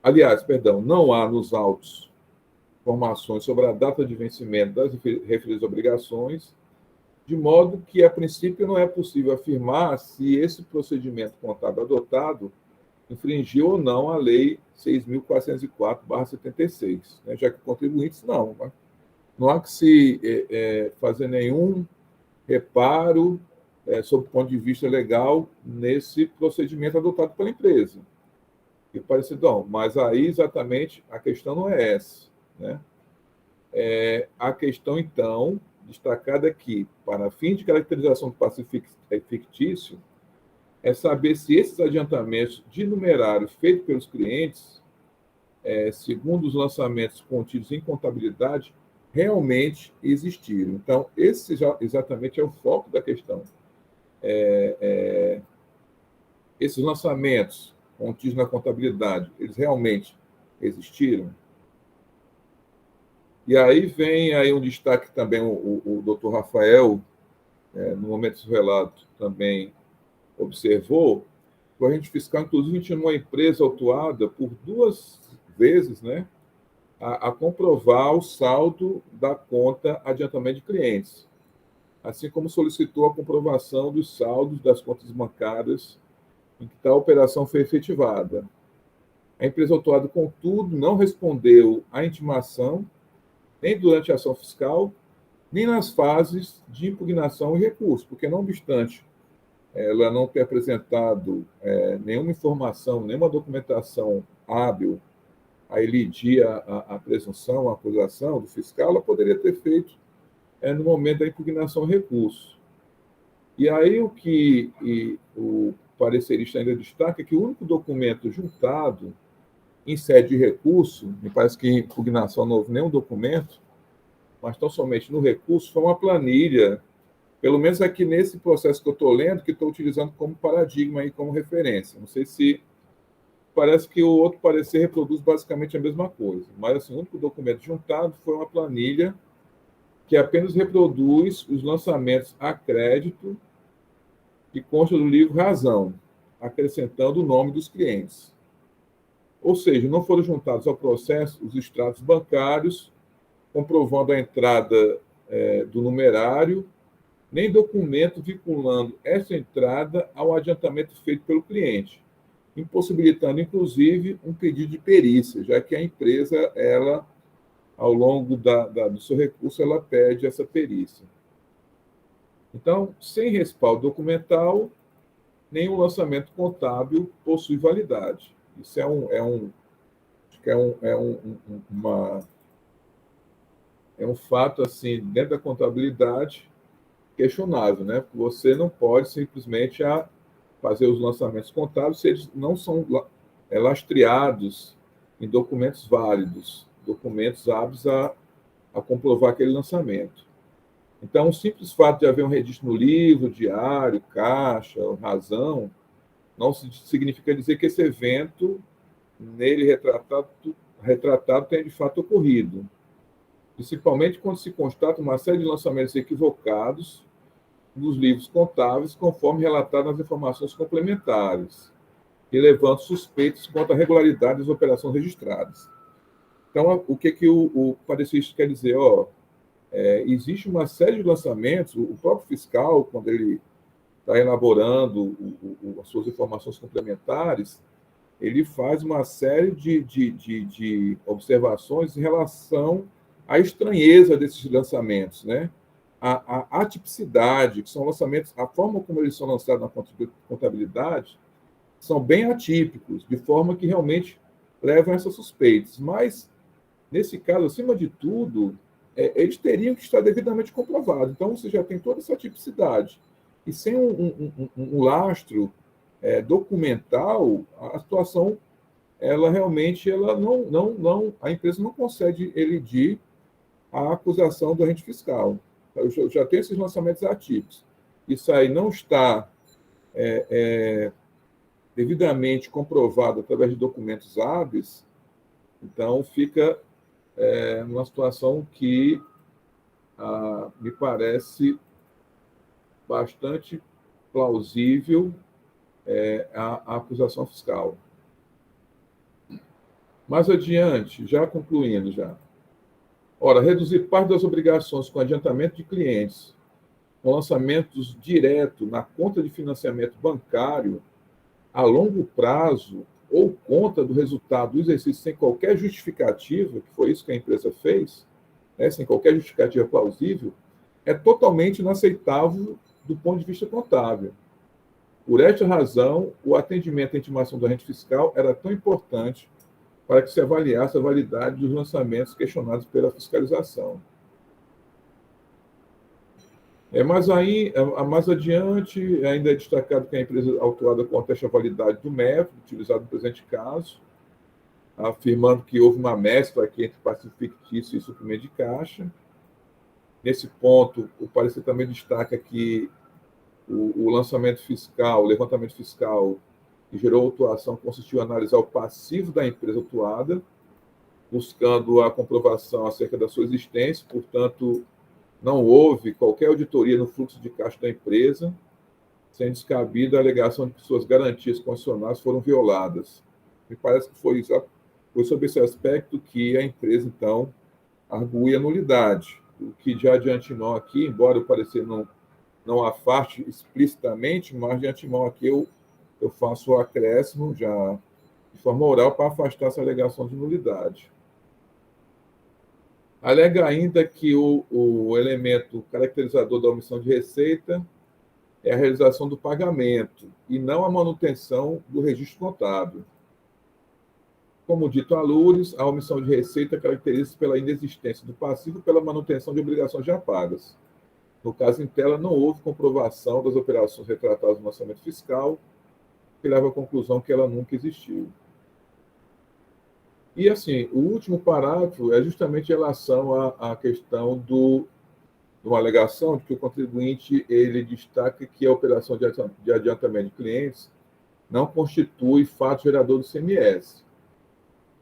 F: Aliás, perdão, não há nos autos informações sobre a data de vencimento das referidas obrigações, de modo que, a princípio, não é possível afirmar se esse procedimento contábil adotado infringiu ou não a Lei 6.404/76, né? Já que contribuintes não há que se fazer nenhum reparo sob o ponto de vista legal nesse procedimento adotado pela empresa. E parece, não, mas aí exatamente a questão não é essa, né? A questão, então, destacada aqui, para fim de caracterização do passivo fictício, é saber se esses adiantamentos de numerário feitos pelos clientes, segundo os lançamentos contidos em contabilidade, realmente existiram. Então, esse exatamente é o foco da questão. Esses lançamentos contidos na contabilidade, eles realmente existiram? E aí vem aí um destaque também, o doutor Rafael, no momento do relato, também observou, o agente fiscal, inclusive, tinha uma empresa autuada por 2 vezes, né, a comprovar o saldo da conta adiantamento de clientes, assim como solicitou a comprovação dos saldos das contas bancárias em que tal operação foi efetivada. A empresa autuada, contudo, não respondeu à intimação, nem durante a ação fiscal, nem nas fases de impugnação e recurso, porque, não obstante ela não ter apresentado nenhuma informação, nenhuma documentação hábil a elidir a presunção, a acusação do fiscal, ela poderia ter feito no momento da impugnação e recurso. E aí o que parecerista ainda destaca que o único documento juntado em sede de recurso, me parece que em impugnação não houve nenhum documento, mas tão somente no recurso, foi uma planilha, pelo menos aqui nesse processo que eu estou lendo, que estou utilizando como paradigma e como referência. Não sei se parece que o outro parecer reproduz basicamente a mesma coisa, mas assim, o único documento juntado foi uma planilha que apenas reproduz os lançamentos a crédito que consta do livro Razão, acrescentando o nome dos clientes. Ou seja, não foram juntados ao processo os extratos bancários, comprovando a entrada do numerário, nem documento vinculando essa entrada ao adiantamento feito pelo cliente, impossibilitando, inclusive, um pedido de perícia, já que a empresa, ela, ao longo do seu recurso, ela pede essa perícia. Então, sem respaldo documental, nenhum lançamento contábil possui validade. Isso é um fato, assim, dentro da contabilidade, questionável, né? Porque você não pode simplesmente fazer os lançamentos contábeis se eles não são lastreados em documentos válidos, documentos aptos a comprovar aquele lançamento. Então, o simples fato de haver um registro no livro, diário, caixa, razão, não significa dizer que esse evento, nele retratado tenha de fato ocorrido. Principalmente quando se constata uma série de lançamentos equivocados nos livros contábeis, conforme relatado nas informações complementares, e levando suspeitas quanto à regularidade das operações registradas. Então, o que o parecerista quer dizer? Existe uma série de lançamentos, o próprio fiscal, quando ele está elaborando as suas informações complementares, ele faz uma série de observações em relação à estranheza desses lançamentos, né? A atipicidade, que são lançamentos, a forma como eles são lançados na contabilidade, são bem atípicos, de forma que realmente levam a essas suspeitas. Mas, nesse caso, acima de tudo, eles teriam que estar devidamente comprovados. Então, você já tem toda essa tipicidade. E sem um lastro documental, a situação, ela realmente, a empresa não consegue elidir a acusação do agente fiscal. Eu já tenho esses lançamentos atípicos. Isso aí não está devidamente comprovado através de documentos hábeis, então fica numa situação que me parece bastante plausível a acusação fiscal. Mais adiante, já concluindo já. Ora, reduzir parte das obrigações com adiantamento de clientes, com lançamentos direto na conta de financiamento bancário, a longo prazo, ou conta do resultado do exercício sem qualquer justificativa, que foi isso que a empresa fez, sem qualquer justificativa plausível, é totalmente inaceitável do ponto de vista contábil. Por esta razão, o atendimento à intimação do agente fiscal era tão importante para que se avaliasse a validade dos lançamentos questionados pela fiscalização. Mas aí, mais adiante, ainda é destacado que a empresa autuada contesta a validade do método utilizado no presente caso, afirmando que houve uma mescla aqui entre passivo fictício e suprimento de caixa. Nesse ponto, o parecer também destaca que o lançamento fiscal, o levantamento fiscal que gerou autuação consistiu em analisar o passivo da empresa autuada, buscando a comprovação acerca da sua existência, portanto, não houve qualquer auditoria no fluxo de caixa da empresa, sendo descabida a alegação de que suas garantias constitucionais foram violadas. Me parece que foi sobre esse aspecto que a empresa, então, argui a nulidade. O que já de antemão aqui, embora o parecer não afaste explicitamente, mas de antemão aqui eu faço o acréscimo já de forma oral para afastar essa alegação de nulidade. Alega ainda que o elemento caracterizador da omissão de receita é a realização do pagamento e não a manutenção do registro contábil. Como dito a Loures, a omissão de receita caracteriza-se pela inexistência do passivo pela manutenção de obrigações já pagas. No caso em tela, não houve comprovação das operações retratadas no lançamento fiscal, que leva à conclusão que ela nunca existiu. E, assim, o último parágrafo é justamente em relação à questão de uma alegação de que o contribuinte ele destaca que a operação de adiantamento de clientes não constitui fato gerador do ICMS.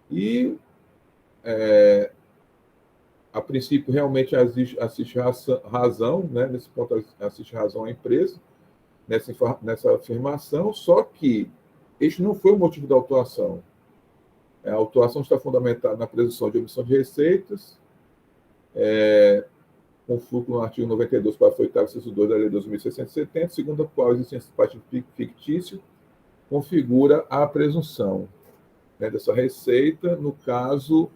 F: E, a princípio, realmente assiste razão, né? Nesse ponto, assiste razão à empresa, nessa afirmação, só que este não foi o motivo da autuação. A autuação está fundamentada na presunção de omissão de receitas, com fulcro no artigo 92, parágrafo 8º, inciso 2 da Lei 2.670, segundo a qual a existência do partido fictício configura a presunção, né, dessa receita no caso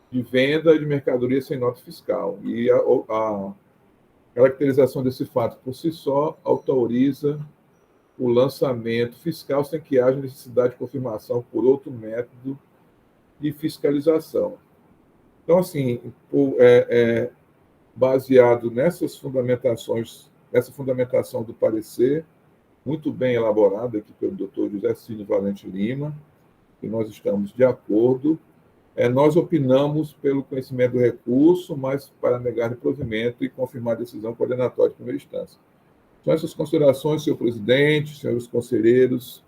F: de venda de mercadoria sem nota fiscal. E a caracterização desse fato por si só autoriza o lançamento fiscal sem que haja necessidade de confirmação por outro método de fiscalização. Então, assim, baseado nessas fundamentações, nessa fundamentação do parecer, muito bem elaborada aqui pelo Dr. José Cínio Valente Lima, que nós estamos de acordo, nós opinamos pelo conhecimento do recurso, mas para negar o provimento e confirmar a decisão condenatória de primeira instância. São essas considerações, senhor presidente, senhores conselheiros.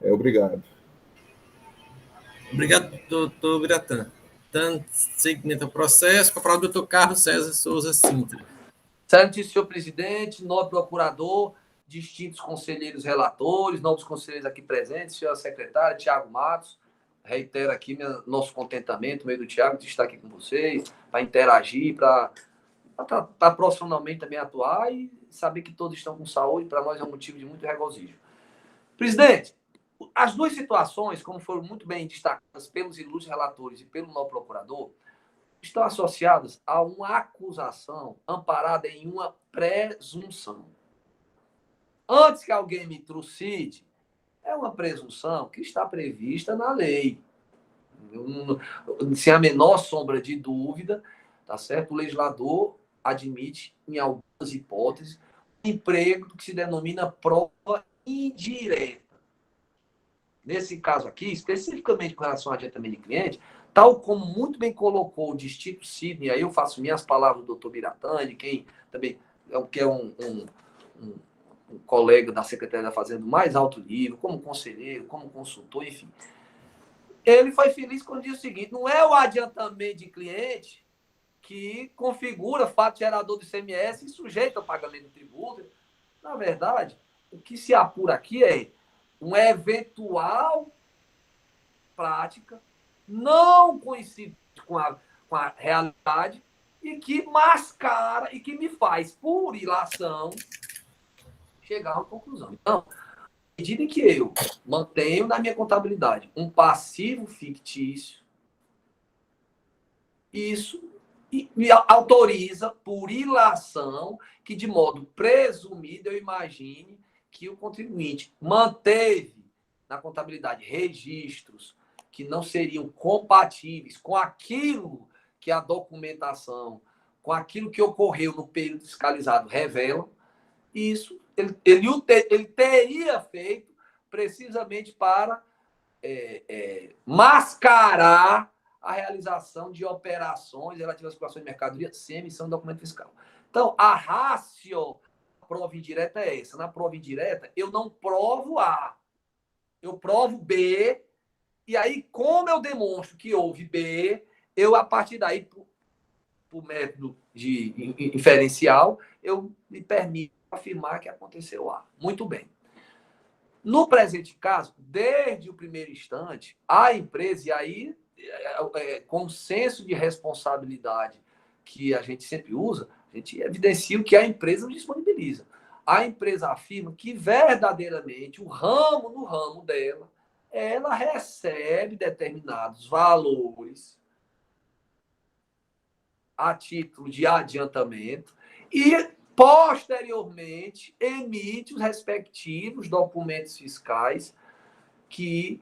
F: Obrigado.
A: Obrigado, doutor Biratã. Dando seguimento ao processo, com a palavra do doutor Carlos César Souza Sintra.
E: Excelentíssimo senhor presidente, nobre procurador, distintos conselheiros relatores, novos conselheiros aqui presentes, senhora secretária, Tiago Matos, reitero aqui nosso contentamento, meio do Tiago, de estar aqui com vocês, para interagir, para profissionalmente também atuar e saber que todos estão com saúde, para nós é um motivo de muito regozijo. Presidente, as duas situações, como foram muito bem destacadas pelos ilustres relatores e pelo novo procurador, estão associadas a uma acusação amparada em uma presunção. Antes que alguém me trucide, é uma presunção que está prevista na lei. Sem a menor sombra de dúvida, tá certo? O legislador admite, em algumas hipóteses, o emprego que se denomina prova indireta. Nesse caso aqui, especificamente com relação ao adiantamento de cliente, tal como muito bem colocou o distinto Sidney, aí eu faço minhas palavras do doutor Biratã, de quem também é um colega da Secretaria da Fazenda do mais alto nível, como conselheiro, como consultor, enfim. Ele foi feliz quando disse o seguinte: não é o adiantamento de cliente que configura fato gerador do ICMS e sujeito ao pagamento do tributo. Na verdade, o que se apura aqui é uma eventual prática não coincidente com a realidade e que mascara e que me faz, por ilação, chegar a uma conclusão. Então, à medida que eu mantenho na minha contabilidade um passivo fictício, isso me autoriza, por ilação, que de modo presumido eu imagine que o contribuinte manteve na contabilidade registros que não seriam compatíveis com aquilo que a documentação, com aquilo que ocorreu no período fiscalizado revela. Isso ele teria feito precisamente para mascarar a realização de operações relativas à circulação de mercadoria sem emissão de documento fiscal. Então, a ratio da prova indireta é essa. Na prova indireta, eu não provo A, eu provo B, e aí, como eu demonstro que houve B, eu, a partir daí, por método de inferencial, eu me permito afirmar que aconteceu A. Muito bem. No presente caso, desde o primeiro instante, a empresa, e aí, com o senso de responsabilidade que a gente sempre usa, a gente evidencia o que a empresa disponibiliza. A empresa afirma que, verdadeiramente, no ramo dela, ela recebe determinados valores a título de adiantamento e, posteriormente, emite os respectivos documentos fiscais que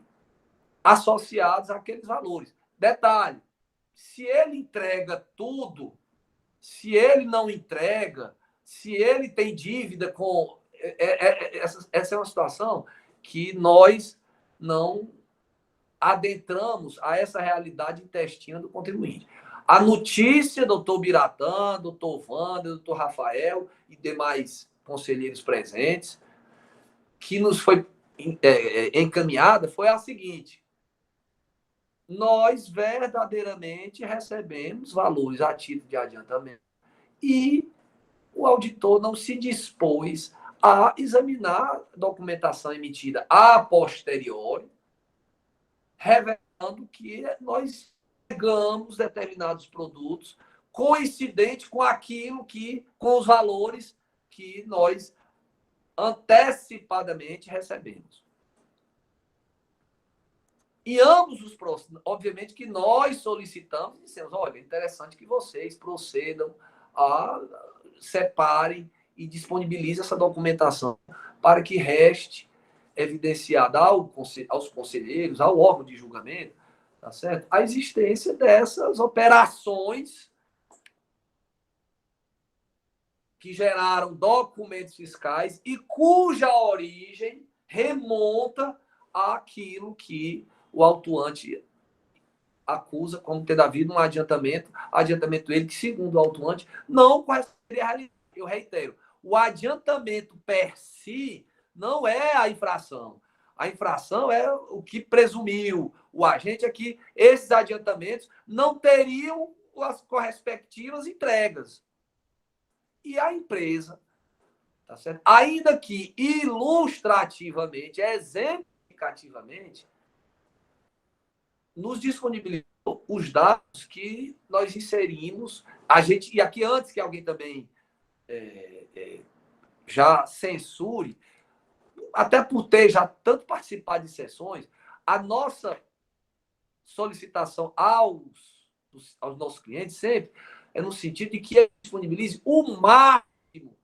E: associados àqueles valores. Detalhe, se ele entrega tudo, se ele não entrega, se ele tem dívida com... Essa é uma situação que nós não adentramos a essa realidade intestina do contribuinte. A notícia, doutor Biratã, doutor Wander, doutor Rafael e demais conselheiros presentes, que nos foi encaminhada foi a seguinte: nós verdadeiramente recebemos valores a título de adiantamento e o auditor não se dispôs a examinar a documentação emitida a posteriori, revelando que nós pegamos determinados produtos coincidentes com aquilo com os valores que nós antecipadamente recebemos. E ambos os processos, obviamente que nós solicitamos e dissemos, olha, é interessante que vocês procedam separem e disponibilizem essa documentação para que reste evidenciada aos conselheiros, ao órgão de julgamento, tá certo? A existência dessas operações que geraram documentos fiscais e cuja origem remonta àquilo que o autuante acusa como ter havido um adiantamento ele que, segundo o autuante, não corresponderia à realidade. Eu reitero, o adiantamento per si não é a infração. A infração é o que presumiu o agente, é que esses adiantamentos não teriam as correspectivas entregas. E a empresa, tá certo? Ainda que ilustrativamente, exemplificativamente, nos disponibilizou os dados que nós inserimos. E aqui, antes que alguém também já censure, até por ter já tanto participado de sessões, a nossa solicitação aos nossos clientes sempre é no sentido de que eles disponibilize o máximo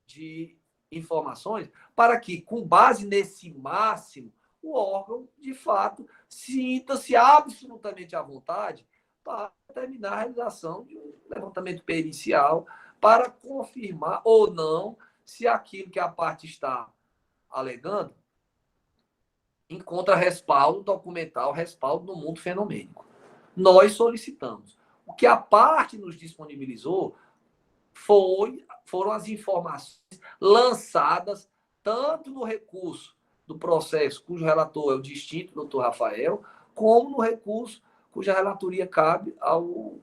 E: de informações para que, com base nesse máximo, o órgão, de fato, sinta-se absolutamente à vontade para determinar a realização de um levantamento pericial para confirmar ou não se aquilo que a parte está alegando encontra respaldo documental, respaldo no mundo fenomênico. Nós solicitamos. O que a parte nos disponibilizou foram as informações lançadas tanto no recurso do processo cujo relator é o distinto doutor Rafael, como no recurso cuja relatoria cabe ao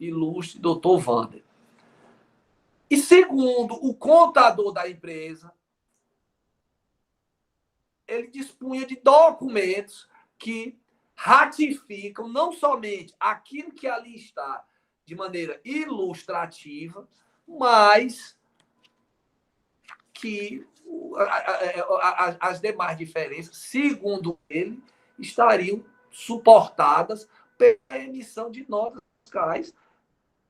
E: ilustre doutor Wander. E segundo o contador da empresa, ele dispunha de documentos que ratificam não somente aquilo que ali está de maneira ilustrativa, mas que as demais diferenças, segundo ele, estariam suportadas pela emissão de notas fiscais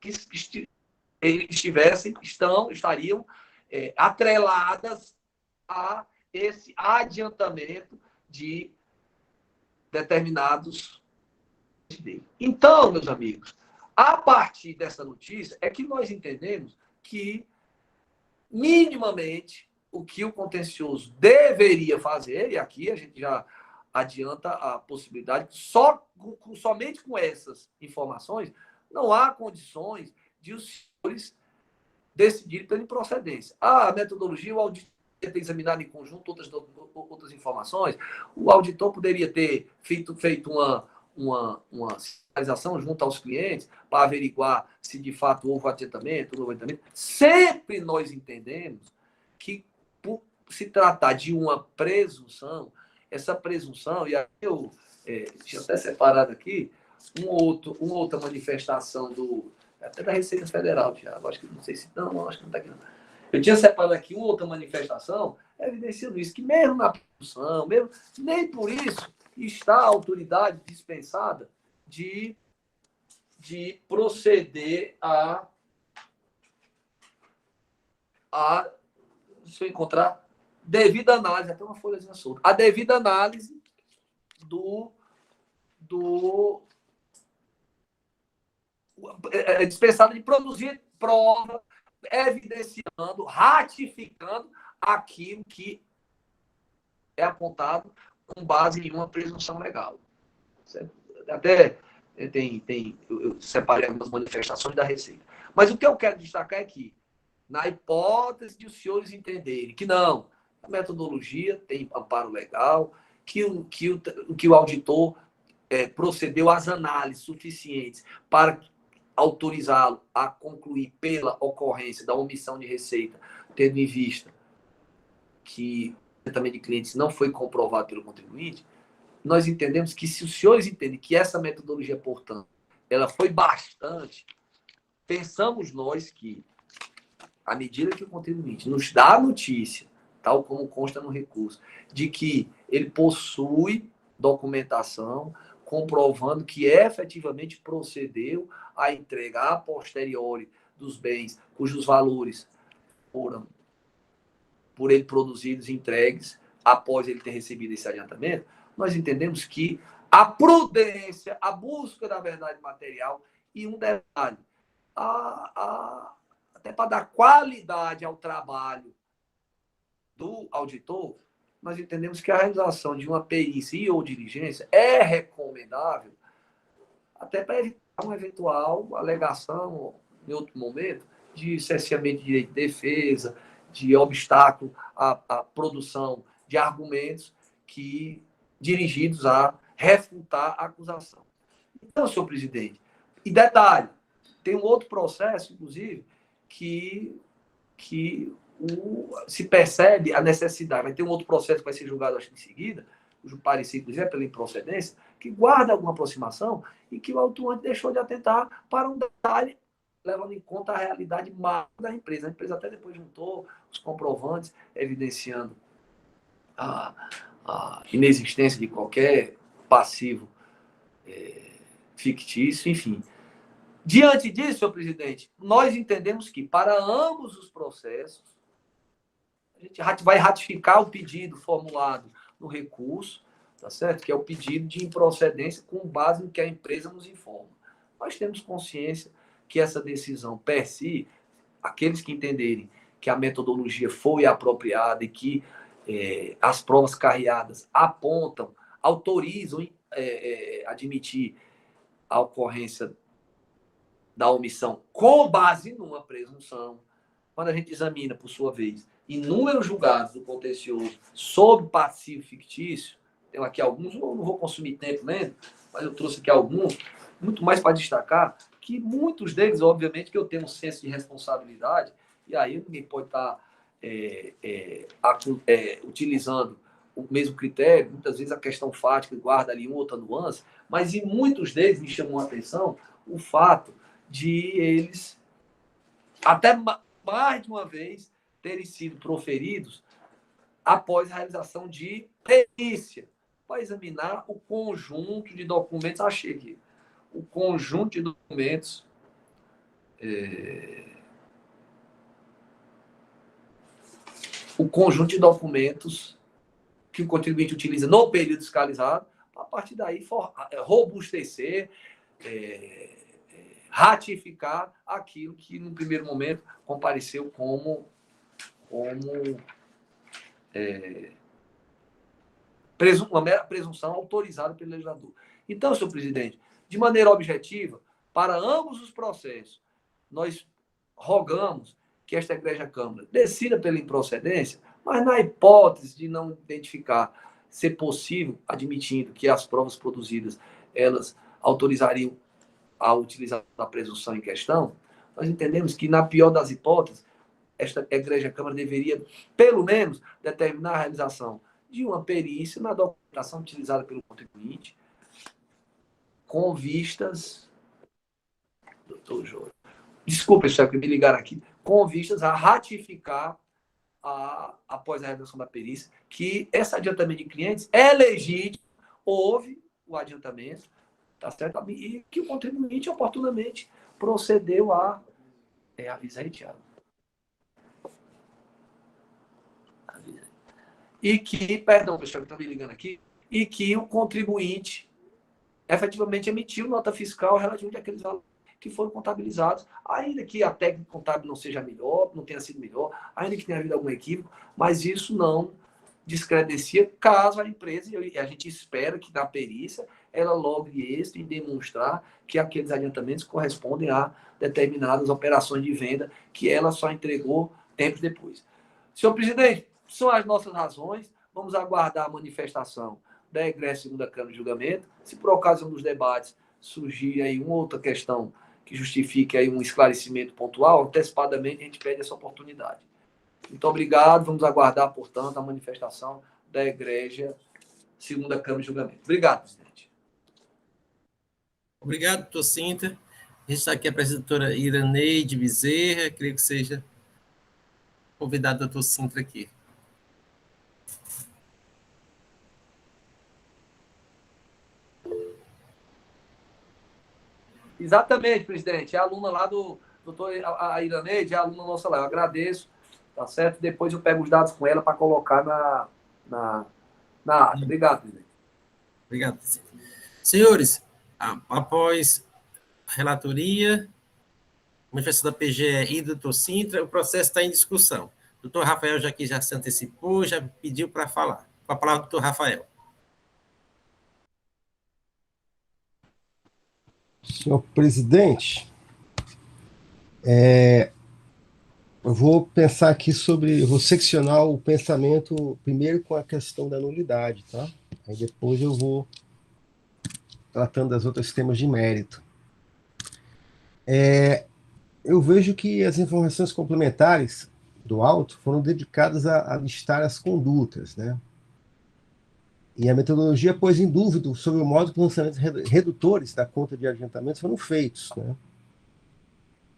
E: que estariam atreladas a esse adiantamento de determinados. Então, meus amigos, a partir dessa notícia é que nós entendemos que, minimamente, o que o contencioso deveria fazer, e aqui a gente já adianta a possibilidade, somente com essas informações, não há condições de os senhores decidirem pela improcedência. A metodologia, o auditor ter examinado em conjunto outras informações, o auditor poderia ter feito uma sinalização junto aos clientes para averiguar se de fato houve adiantamento, ou não adiantamento. Sempre nós entendemos que, por se tratar de uma presunção, essa presunção, e aí eu tinha até separado aqui uma outra manifestação até da Receita Federal, Thiago, acho que não sei se não, acho que não está aqui não. Eu tinha separado aqui uma outra manifestação, evidenciando isso, que mesmo na produção, nem por isso está a autoridade dispensada de proceder deixa eu encontrar, devida análise, até uma folhazinha solta, a devida análise dispensada de produzir prova evidenciando, ratificando aquilo que é apontado com base em uma presunção legal. Certo? Até eu separei algumas manifestações da Receita. Mas o que eu quero destacar é que, na hipótese de os senhores entenderem que não, a metodologia tem amparo legal, que o auditor procedeu às análises suficientes para autorizá-lo a concluir pela ocorrência da omissão de receita, tendo em vista que o tratamento de clientes não foi comprovado pelo contribuinte, nós entendemos que, se os senhores entendem que essa metodologia, portanto, ela foi bastante, pensamos nós que, à medida que o contribuinte nos dá a notícia, tal como consta no recurso, de que ele possui documentação comprovando que efetivamente procedeu à entrega a posteriori dos bens cujos valores foram por ele produzidos e entregues após ele ter recebido esse adiantamento, nós entendemos que a prudência, a busca da verdade material e um detalhe, até para dar qualidade ao trabalho do auditor, nós entendemos que a realização de uma perícia e ou diligência é recomendável até para evitar uma eventual alegação, em outro momento, de cerceamento de direito de defesa, de obstáculo à produção de argumentos dirigidos a refutar a acusação. Então, senhor presidente, e detalhe, tem um outro processo, inclusive, que se percebe a necessidade. Vai ter um outro processo que vai ser julgado, acho que em seguida, cujo parecer, inclusive, é pela improcedência, que guarda alguma aproximação e que o autuante deixou de atentar para um detalhe, levando em conta a realidade macro da empresa. A empresa até depois juntou os comprovantes, evidenciando a inexistência de qualquer passivo fictício, enfim. Diante disso, senhor presidente, nós entendemos que, para ambos os processos, a gente vai ratificar o pedido formulado no recurso, tá certo? Que é o pedido de improcedência com base no que a empresa nos informa. Nós temos consciência que essa decisão per si, aqueles que entenderem que a metodologia foi apropriada e que as provas carreadas apontam, autorizam admitir a ocorrência da omissão com base numa presunção. Quando a gente examina, por sua vez, inúmeros julgados do contencioso sobre passivo fictício, tenho aqui alguns, não vou consumir tempo lendo, mas eu trouxe aqui alguns, muito mais para destacar, que muitos deles, obviamente, que eu tenho um senso de responsabilidade, e aí ninguém pode estar utilizando o mesmo critério, muitas vezes a questão fática guarda ali uma outra nuance, mas em muitos deles me chamou a atenção o fato de eles, até mais de uma vez, terem sido proferidos após a realização de perícia, para examinar o conjunto de documentos, achei aqui, o conjunto de documentos que o contribuinte utiliza no período fiscalizado, a partir daí robustecer, ratificar aquilo que, no primeiro momento, compareceu como uma mera presunção autorizada pelo legislador. Então, senhor presidente, de maneira objetiva, para ambos os processos, nós rogamos que esta Egrégia Câmara decida pela improcedência, mas na hipótese de não identificar ser possível, admitindo que as provas produzidas, elas autorizariam a utilização da presunção em questão, nós entendemos que, na pior das hipóteses, esta Egrégia Câmara deveria, pelo menos, determinar a realização de uma perícia na documentação utilizada pelo contribuinte, com vistas... Doutor Jô, desculpe, senhor, que me ligaram aqui, com vistas a ratificar, após a realização da perícia, que esse adiantamento de clientes é legítimo, houve o adiantamento, tá certo? E que o contribuinte oportunamente procedeu a... avisa aí, Thiago. E que, perdão, pessoal, que está me ligando aqui, e que o contribuinte efetivamente emitiu nota fiscal relativamente àqueles valores que foram contabilizados, ainda que a técnica contábil não seja melhor, não tenha sido melhor, ainda que tenha havido algum equívoco, mas isso não descredencia caso a empresa, e a gente espera que na perícia ela logre êxito em demonstrar que aqueles adiantamentos correspondem a determinadas operações de venda que ela só entregou tempos depois. Senhor presidente, são as nossas razões. Vamos aguardar a manifestação da egressa segunda Câmara de Julgamento. Se por ocasião dos debates surgir aí uma outra questão que justifique aí um esclarecimento pontual, antecipadamente a gente pede essa oportunidade. Muito obrigado. Vamos aguardar, portanto, a manifestação da Egrégia Segunda Câmara de Julgamento. Obrigado, presidente.
A: Obrigado, doutor Sintra. A gente está aqui a apresentadora Iraneide Bezerra, creio que seja convidado o doutor Sintra aqui.
E: Exatamente, presidente. É a aluna lá do doutor a Iraneide, é a aluna nossa lá. Eu agradeço, tá certo? Depois eu pego os dados com ela para colocar na ata. Obrigado, presidente.
A: Obrigado. Senhores, após a relatoria, manifestação da PGE e do doutor Sintra, o processo está em discussão. O doutor Rafael já se antecipou, já pediu para falar. Com a palavra, doutor Rafael.
D: Senhor presidente, eu vou pensar aqui vou seccionar o pensamento primeiro com a questão da nulidade, tá? Aí depois eu vou tratando das outras temas de mérito. Eu vejo que as informações complementares do auto foram dedicadas a listar as condutas, né? E a metodologia pôs em dúvida sobre o modo que os lançamentos redutores da conta de adiantamentos foram feitos, né?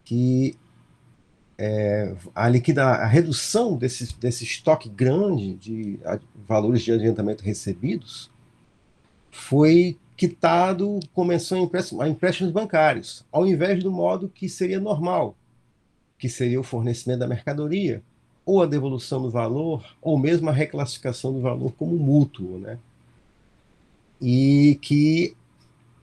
D: Que a redução desse estoque grande de valores de adiantamento recebidos foi quitado com menção a empréstimos bancários, ao invés do modo que seria normal, que seria o fornecimento da mercadoria, ou a devolução do valor, ou mesmo a reclassificação do valor como mútuo, né? E que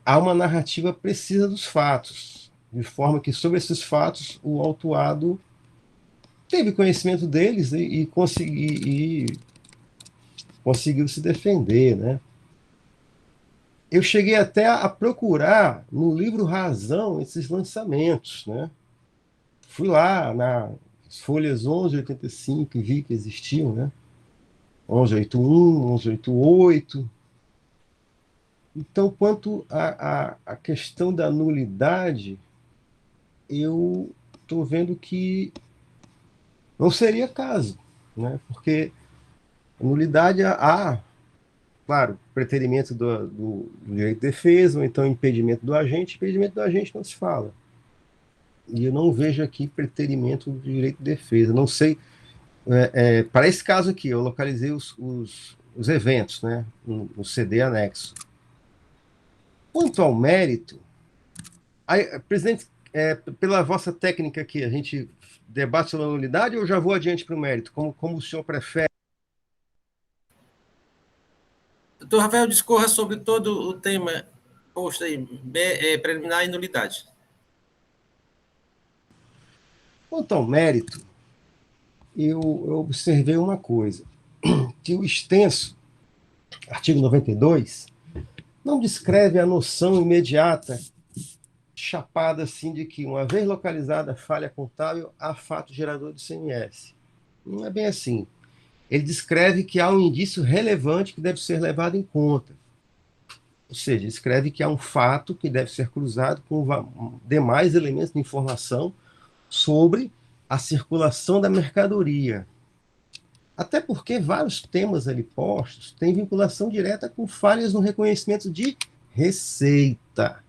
D: há uma narrativa precisa dos fatos, de forma que, sobre esses fatos, o autuado teve conhecimento deles e conseguiu se defender, né? Eu cheguei até a procurar no livro Razão esses lançamentos, né? Fui lá nas folhas 1185 e vi que existiam, né? 1181, 1188. Então, quanto à questão da nulidade, eu estou vendo que não seria caso, né? Porque a nulidade há, claro, preterimento do direito de defesa, ou então impedimento do agente. Impedimento do agente não se fala. E eu não vejo aqui preterimento do direito de defesa. Não sei, para esse caso aqui, eu localizei os eventos, né, no CD anexo. Quanto ao mérito, presidente, pela vossa técnica aqui, a gente debate sobre a nulidade ou eu já vou adiante para o mérito? Como o senhor prefere?
A: Doutor Rafael, discorra sobre todo o tema posto aí, preliminar e nulidade.
D: Quanto ao mérito, eu observei uma coisa, que o extenso artigo 92 não descreve a noção imediata, chapada assim, de que, uma vez localizada a falha contábil, há fato gerador de ICMS. Não é bem assim. Ele descreve que há um indício relevante que deve ser levado em conta. Ou seja, descreve que há um fato que deve ser cruzado com demais elementos de informação sobre a circulação da mercadoria. Até porque vários temas ali postos têm vinculação direta com falhas no reconhecimento de receita.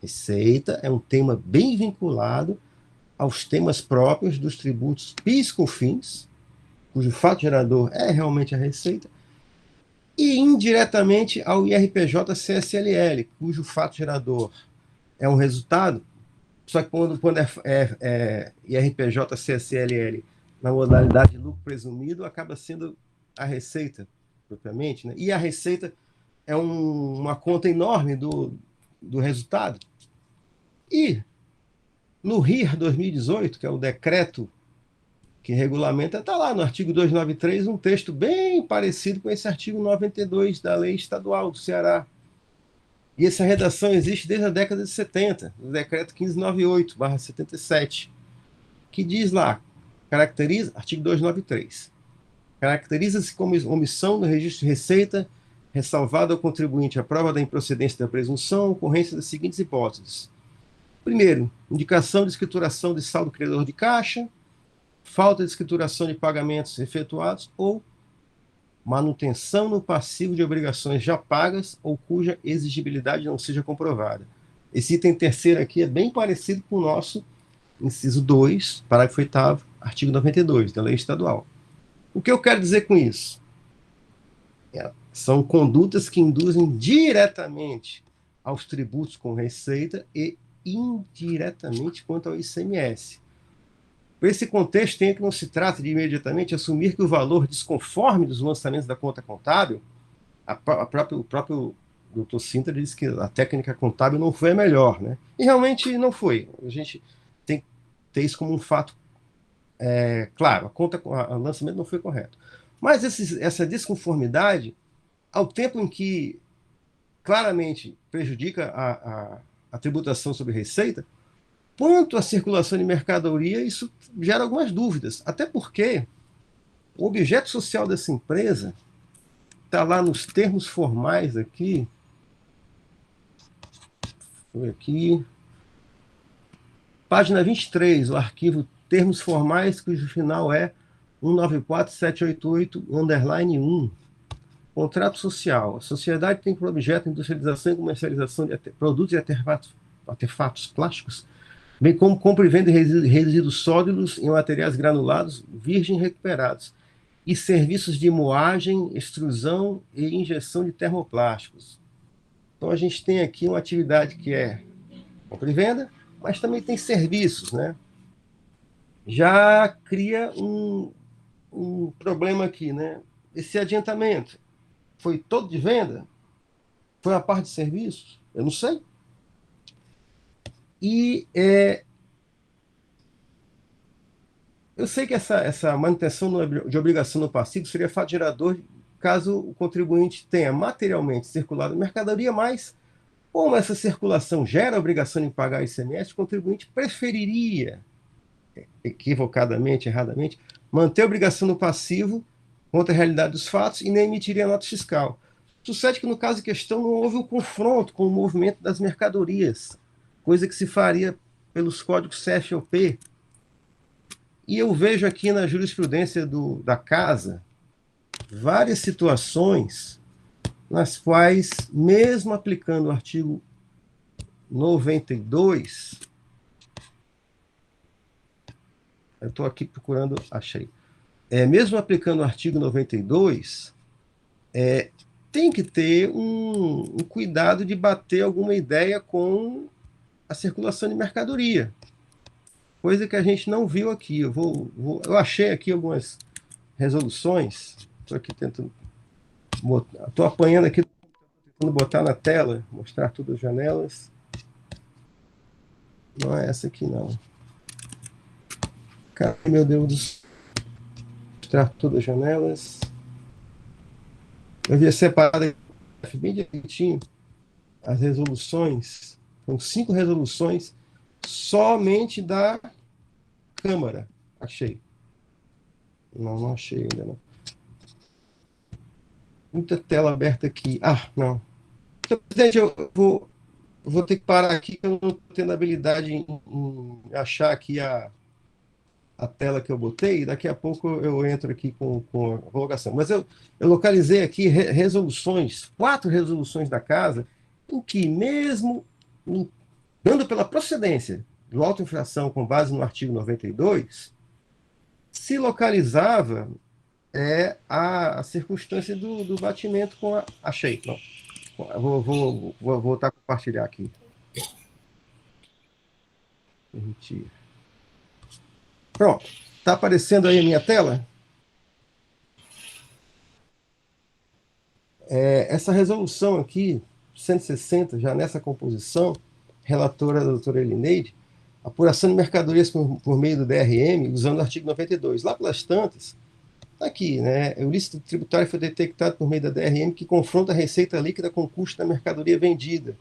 D: Receita é um tema bem vinculado aos temas próprios dos tributos PIS e COFINS, cujo fato gerador é realmente a receita, e indiretamente ao IRPJ-CSLL, cujo fato gerador é um resultado, só que quando é IRPJ-CSLL na modalidade de lucro presumido, acaba sendo a receita, propriamente, né? E a receita é uma conta enorme do resultado. E no RIR 2018, que é o decreto que regulamenta, está lá no artigo 293, um texto bem parecido com esse artigo 92 da Lei Estadual do Ceará. E essa redação existe desde a década de 70, no decreto 1598/77, que diz lá, caracteriza, artigo 293, caracteriza-se como omissão no registro de receita, ressalvado ao contribuinte a prova da improcedência da presunção, ocorrência das seguintes hipóteses. Primeiro, indicação de escrituração de saldo credor de caixa, falta de escrituração de pagamentos efetuados ou manutenção no passivo de obrigações já pagas ou cuja exigibilidade não seja comprovada. Esse item terceiro aqui é bem parecido com o nosso inciso 2, parágrafo 8º, artigo 92 da Lei Estadual. O que eu quero dizer com isso? São condutas que induzem diretamente aos tributos com receita e indiretamente quanto ao ICMS. Por esse contexto, tem que não se trata de imediatamente assumir que o valor desconforme dos lançamentos da conta contábil, o próprio Dr. Sintra disse que a técnica contábil não foi a melhor, né? E realmente não foi. A gente tem que ter isso como um fato claro, o lançamento não foi correto. Mas essa desconformidade, ao tempo em que claramente prejudica a tributação sobre receita, quanto à circulação de mercadoria, isso gera algumas dúvidas. Até porque o objeto social dessa empresa está lá nos termos formais aqui. Foi aqui. Página 23, o arquivo termos formais, cujo final é 194788-1. Contrato social. A sociedade tem por objeto a industrialização e comercialização de produtos e artefatos plásticos, bem como compra e venda de resíduos sólidos em materiais granulados, virgem recuperados, e serviços de moagem, extrusão e injeção de termoplásticos. Então, a gente tem aqui uma atividade que é compra e venda, mas também tem serviços, né? Já cria um problema aqui, né? Esse adiantamento foi todo de venda? Foi a parte de serviços? Eu não sei. E eu sei que essa manutenção de obrigação no passivo seria fato gerador caso o contribuinte tenha materialmente circulado mercadoria, mas como essa circulação gera a obrigação de pagar ICMS, o contribuinte preferiria, equivocadamente, erradamente, manter a obrigação no passivo contra a realidade dos fatos e nem emitiria nota fiscal. Sucede que, no caso em questão, não houve o confronto com o movimento das mercadorias, coisa que se faria pelos códigos CFOP. E eu vejo aqui na jurisprudência da Casa várias situações nas quais, mesmo aplicando o artigo 92, eu estou aqui procurando, achei. Mesmo aplicando o artigo 92, tem que ter um cuidado de bater alguma ideia com a circulação de mercadoria, coisa que a gente não viu aqui. Eu achei aqui algumas resoluções, estou aqui tentando, estou apanhando aqui, tentando botar na tela, mostrar todas as janelas. Não é essa aqui, não. Cara, meu Deus do céu. Mostrar todas as janelas. Eu havia separado bem direitinho as resoluções. São 5 resoluções somente da Câmara. Achei. Não achei ainda, não. Muita tela aberta aqui. Não. Então, presidente, eu vou ter que parar aqui, que eu não estou tendo habilidade em achar aqui a tela que eu botei. Daqui a pouco eu entro aqui com a colocação. Mas eu localizei aqui resoluções, 4 resoluções da Casa, em que mesmo dando pela procedência do auto-infração com base no artigo 92, se localizava a circunstância do batimento com a... Achei, não. Vou voltar a compartilhar aqui. Permitir. Pronto. Está aparecendo aí a minha tela? Essa resolução aqui, 160, já nessa composição, relatora da doutora Elineide, apuração de mercadorias por meio do DRM, usando o artigo 92. Lá pelas tantas, está aqui, né? O ilícito tributário foi detectado por meio da DRM, que confronta a receita líquida com o custo da mercadoria vendida.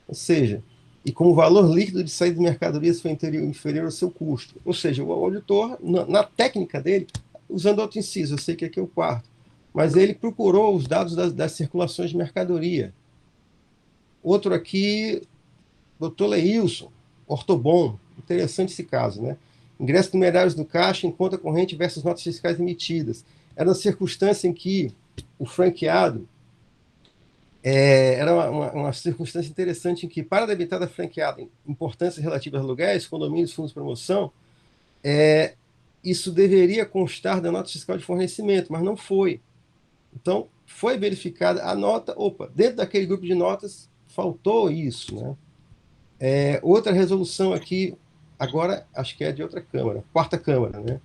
D: Ou seja, e como o valor líquido de saída de mercadorias foi inferior ao seu custo. Ou seja, o auditor, na técnica dele, usando outro inciso, eu sei que aqui é o quarto, mas ele procurou os dados das circulações de mercadoria. Outro aqui, doutor Leilson, Ortobon, interessante esse caso, né? Ingressos numerários do caixa em conta corrente versus notas fiscais emitidas. Era uma circunstância em que o franqueado era uma circunstância interessante em que, para a debitada franqueada importâncias relativas a aluguéis, condomínios, fundos de promoção, isso deveria constar da nota fiscal de fornecimento, mas não foi. Então, foi verificada a nota, dentro daquele grupo de notas, faltou isso, né? Outra resolução aqui, agora acho que é de outra Câmara, quarta Câmara, né?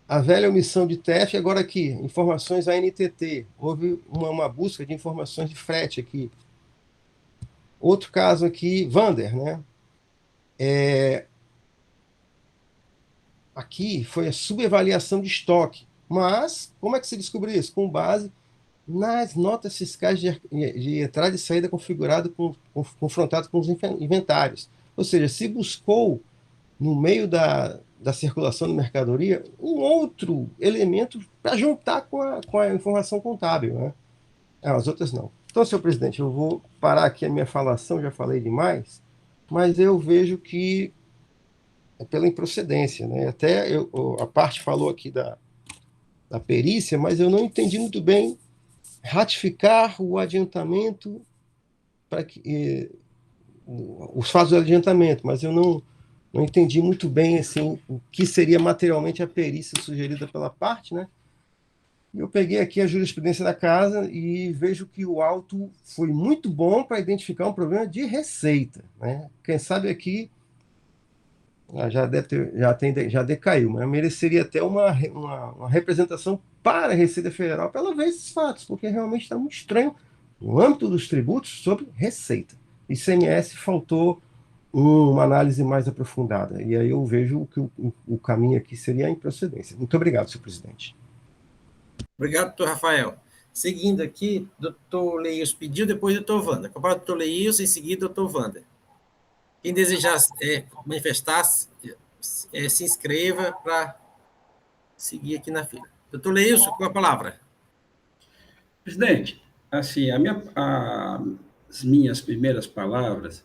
D: A velha omissão de TEF, agora aqui, informações ANTT. Houve uma busca de informações de frete aqui. Outro caso aqui, Vander, né? Aqui foi a subavaliação de estoque. Mas, como é que se descobriu isso? Com base nas notas fiscais de entrada e saída configurado confrontado com os inventários. Ou seja, se buscou, no meio da circulação de mercadoria, um outro elemento para juntar com a informação contábil, né? As outras não. Então, senhor presidente, eu vou parar aqui a minha falação, já falei demais, mas eu vejo que é pela improcedência, né? Até a parte falou aqui da perícia, mas eu não entendi muito bem ratificar o adiantamento para que os fatos do adiantamento, mas eu não entendi muito bem assim, o que seria materialmente a perícia sugerida pela parte, né? Eu peguei aqui a jurisprudência da casa e vejo que o auto foi muito bom para identificar um problema de receita, né? Quem sabe aqui já decaiu, mas mereceria até uma representação para a Receita Federal para ela ver esses fatos, porque realmente está muito estranho no âmbito dos tributos sobre receita. ICMS faltou uma análise mais aprofundada, e aí eu vejo que o caminho aqui seria a improcedência. Muito obrigado, senhor presidente.
A: Obrigado, doutor Rafael. Seguindo aqui, doutor Leilson pediu, depois doutor Wander. Acabou o doutor Leilson, em seguida doutor Wander. Quem desejar manifestar-se, se inscreva para seguir aqui na fila. Doutor Leilson, com a palavra.
G: Presidente, assim, as minhas primeiras palavras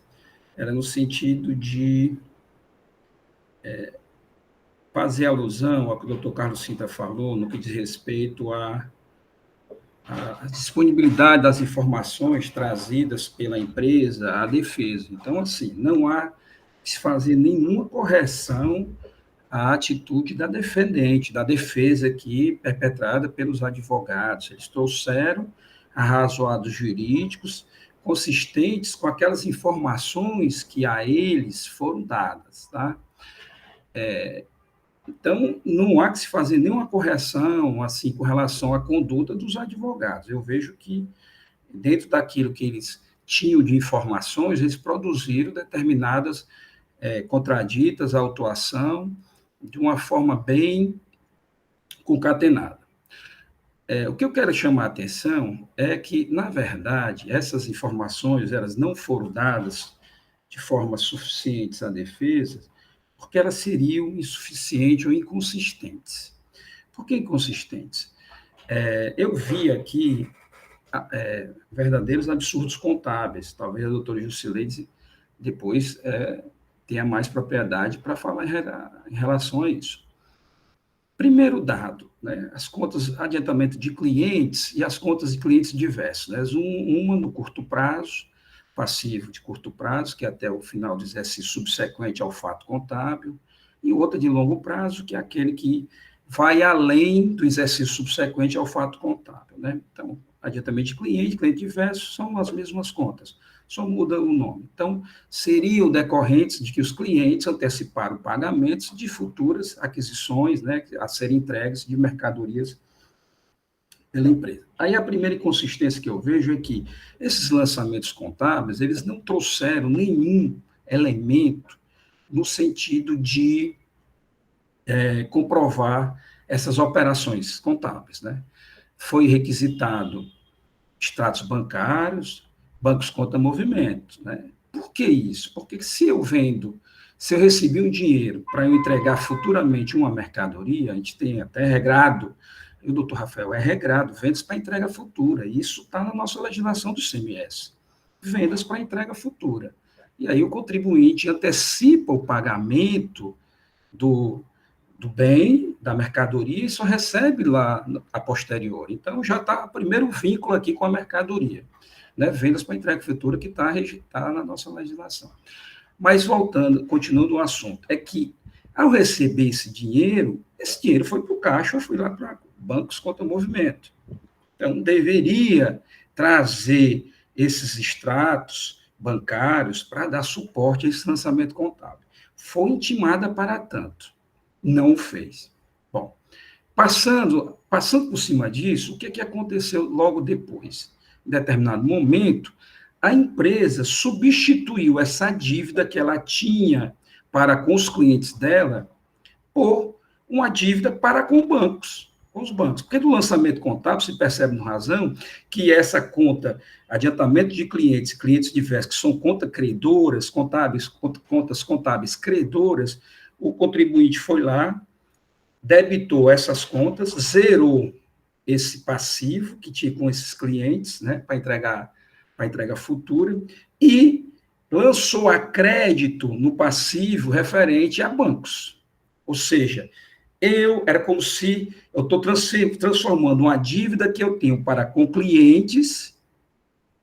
G: eram no sentido de fazer alusão ao que o doutor Carlos Cinta falou no que diz respeito à disponibilidade das informações trazidas pela empresa à defesa. Então, assim, não há que se fazer nenhuma correção à atitude da defendente, da defesa aqui perpetrada pelos advogados. Eles trouxeram arrazoados jurídicos consistentes com aquelas informações que a eles foram dadas, tá? Então, não há que se fazer nenhuma correção, assim, com relação à conduta dos advogados. Eu vejo que, dentro daquilo que eles tinham de informações, eles produziram determinadas contraditas à autuação de uma forma bem concatenada. O que eu quero chamar a atenção é que, na verdade, essas informações elas não foram dadas de forma suficiente à defesa, porque elas seriam insuficientes ou inconsistentes. Por que inconsistentes? Eu vi aqui verdadeiros absurdos contábeis. Talvez a doutora Jusileide depois tenha mais propriedade para falar em relação a isso. Primeiro dado, né, as contas adiantamento de clientes e as contas de clientes diversos. Né, uma no curto prazo, passivo de curto prazo, que é até o final do exercício subsequente ao fato contábil, e outra de longo prazo, que é aquele que vai além do exercício subsequente ao fato contábil. Né? Então, adiantamento de cliente diverso, são as mesmas contas, só muda o nome. Então, seriam decorrentes de que os clientes anteciparam pagamentos de futuras aquisições, né, a serem entregues de mercadorias pela empresa. Aí a primeira inconsistência que eu vejo é que esses lançamentos contábeis, eles não trouxeram nenhum elemento no sentido de comprovar essas operações contábeis, né? Foi requisitado extratos bancários, bancos conta movimento, né? Por que isso? Porque se eu recebi um dinheiro para eu entregar futuramente uma mercadoria, a gente tem até regrado, e o doutor Rafael, é regrado, vendas para entrega futura, e isso está na nossa legislação do ICMS, vendas para entrega futura. E aí o contribuinte antecipa o pagamento do bem, da mercadoria, e só recebe lá a posterior. Então, já está o primeiro vínculo aqui com a mercadoria, né? Vendas para entrega futura, que está na nossa legislação. Mas, voltando, continuando o assunto, é que, ao receber esse dinheiro foi para o caixa, eu fui lá para bancos contra movimento. Então, deveria trazer esses extratos bancários para dar suporte a esse lançamento contábil. Foi intimada para tanto. Não o fez. Bom, passando por cima disso, o que aconteceu logo depois? Em determinado momento, a empresa substituiu essa dívida que ela tinha para com os clientes dela por uma dívida para com os bancos. Porque do lançamento contábil se percebe no razão que essa conta, adiantamento de clientes diversos, que são contas credoras, contas contábeis credoras, o contribuinte foi lá, debitou essas contas, zerou esse passivo que tinha com esses clientes, né, para entrega futura, e lançou a crédito no passivo referente a bancos. Ou seja, era como se eu estou transformando uma dívida que eu tenho para com clientes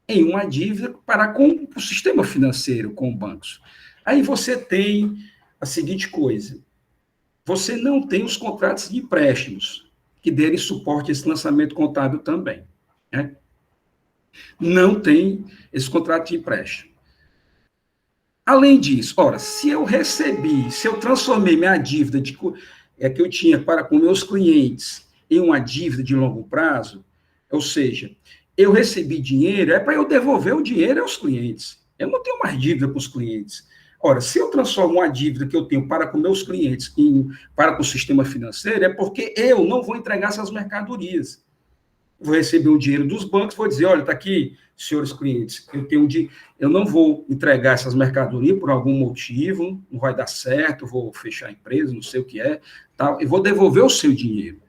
G: em uma dívida para com o sistema financeiro, com bancos. Aí você tem a seguinte coisa: você não tem os contratos de empréstimos que derem suporte a esse lançamento contábil também, né? Não tem esse contrato de empréstimo. Além disso, se eu transformei minha dívida que eu tinha para com meus clientes em uma dívida de longo prazo, ou seja, eu recebi dinheiro, é para eu devolver o dinheiro aos clientes. Eu não tenho mais dívida com os clientes. Se eu transformo uma dívida que eu tenho para com meus clientes para com o sistema financeiro, é porque eu não vou entregar essas mercadorias. Vou receber o dinheiro dos bancos, vou dizer, olha, está aqui, senhores clientes, eu não vou entregar essas mercadorias por algum motivo, não vai dar certo, vou fechar a empresa, não sei o que é, tal, e vou devolver o seu dinheiro.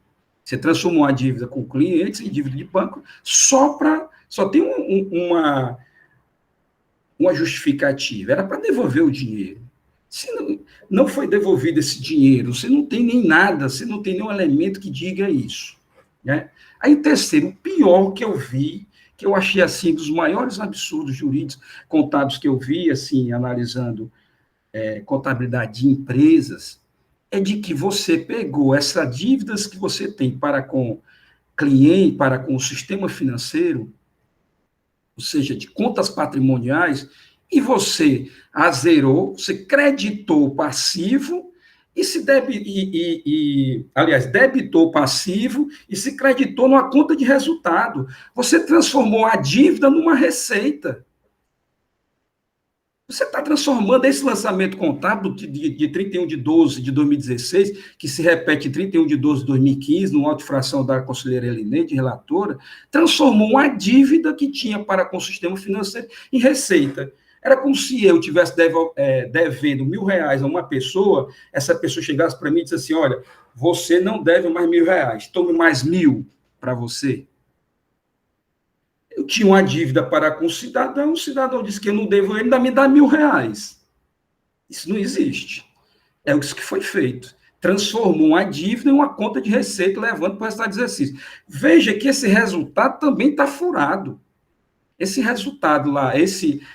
G: Você transformou uma dívida com clientes em dívida de banco, só tem uma justificativa, era para devolver o dinheiro. Se não foi devolvido esse dinheiro, você não tem nem nada, você não tem nenhum elemento que diga isso, né? Aí, terceiro, o pior que eu vi, que eu achei, assim, dos maiores absurdos jurídicos contábeis que eu vi, assim, analisando contabilidade de empresas, é de que você pegou essas dívidas que você tem para com cliente, para com o sistema financeiro, ou seja, de contas patrimoniais, e você azerou, você creditou o passivo, debitou o passivo e se creditou numa conta de resultado. Você transformou a dívida numa receita. Você está transformando esse lançamento contábil de 31 de 12 de 2016, que se repete em 31 de 12 de 2015, no auto-infração da conselheira Elineide, relatora, transformou uma dívida que tinha para com o sistema financeiro em receita. Era como se eu estivesse devendo R$1.000 a uma pessoa, essa pessoa chegasse para mim e disse assim, olha, você não deve mais R$1.000, tome mais 1.000 para você. Eu tinha uma dívida para com o cidadão disse que eu não devo, ele ainda me dá R$1.000. Isso não existe. É isso que foi feito. Transformou uma dívida em uma conta de receita, levando para o resultado de exercício. Veja que esse resultado também está furado. Esse resultado lá,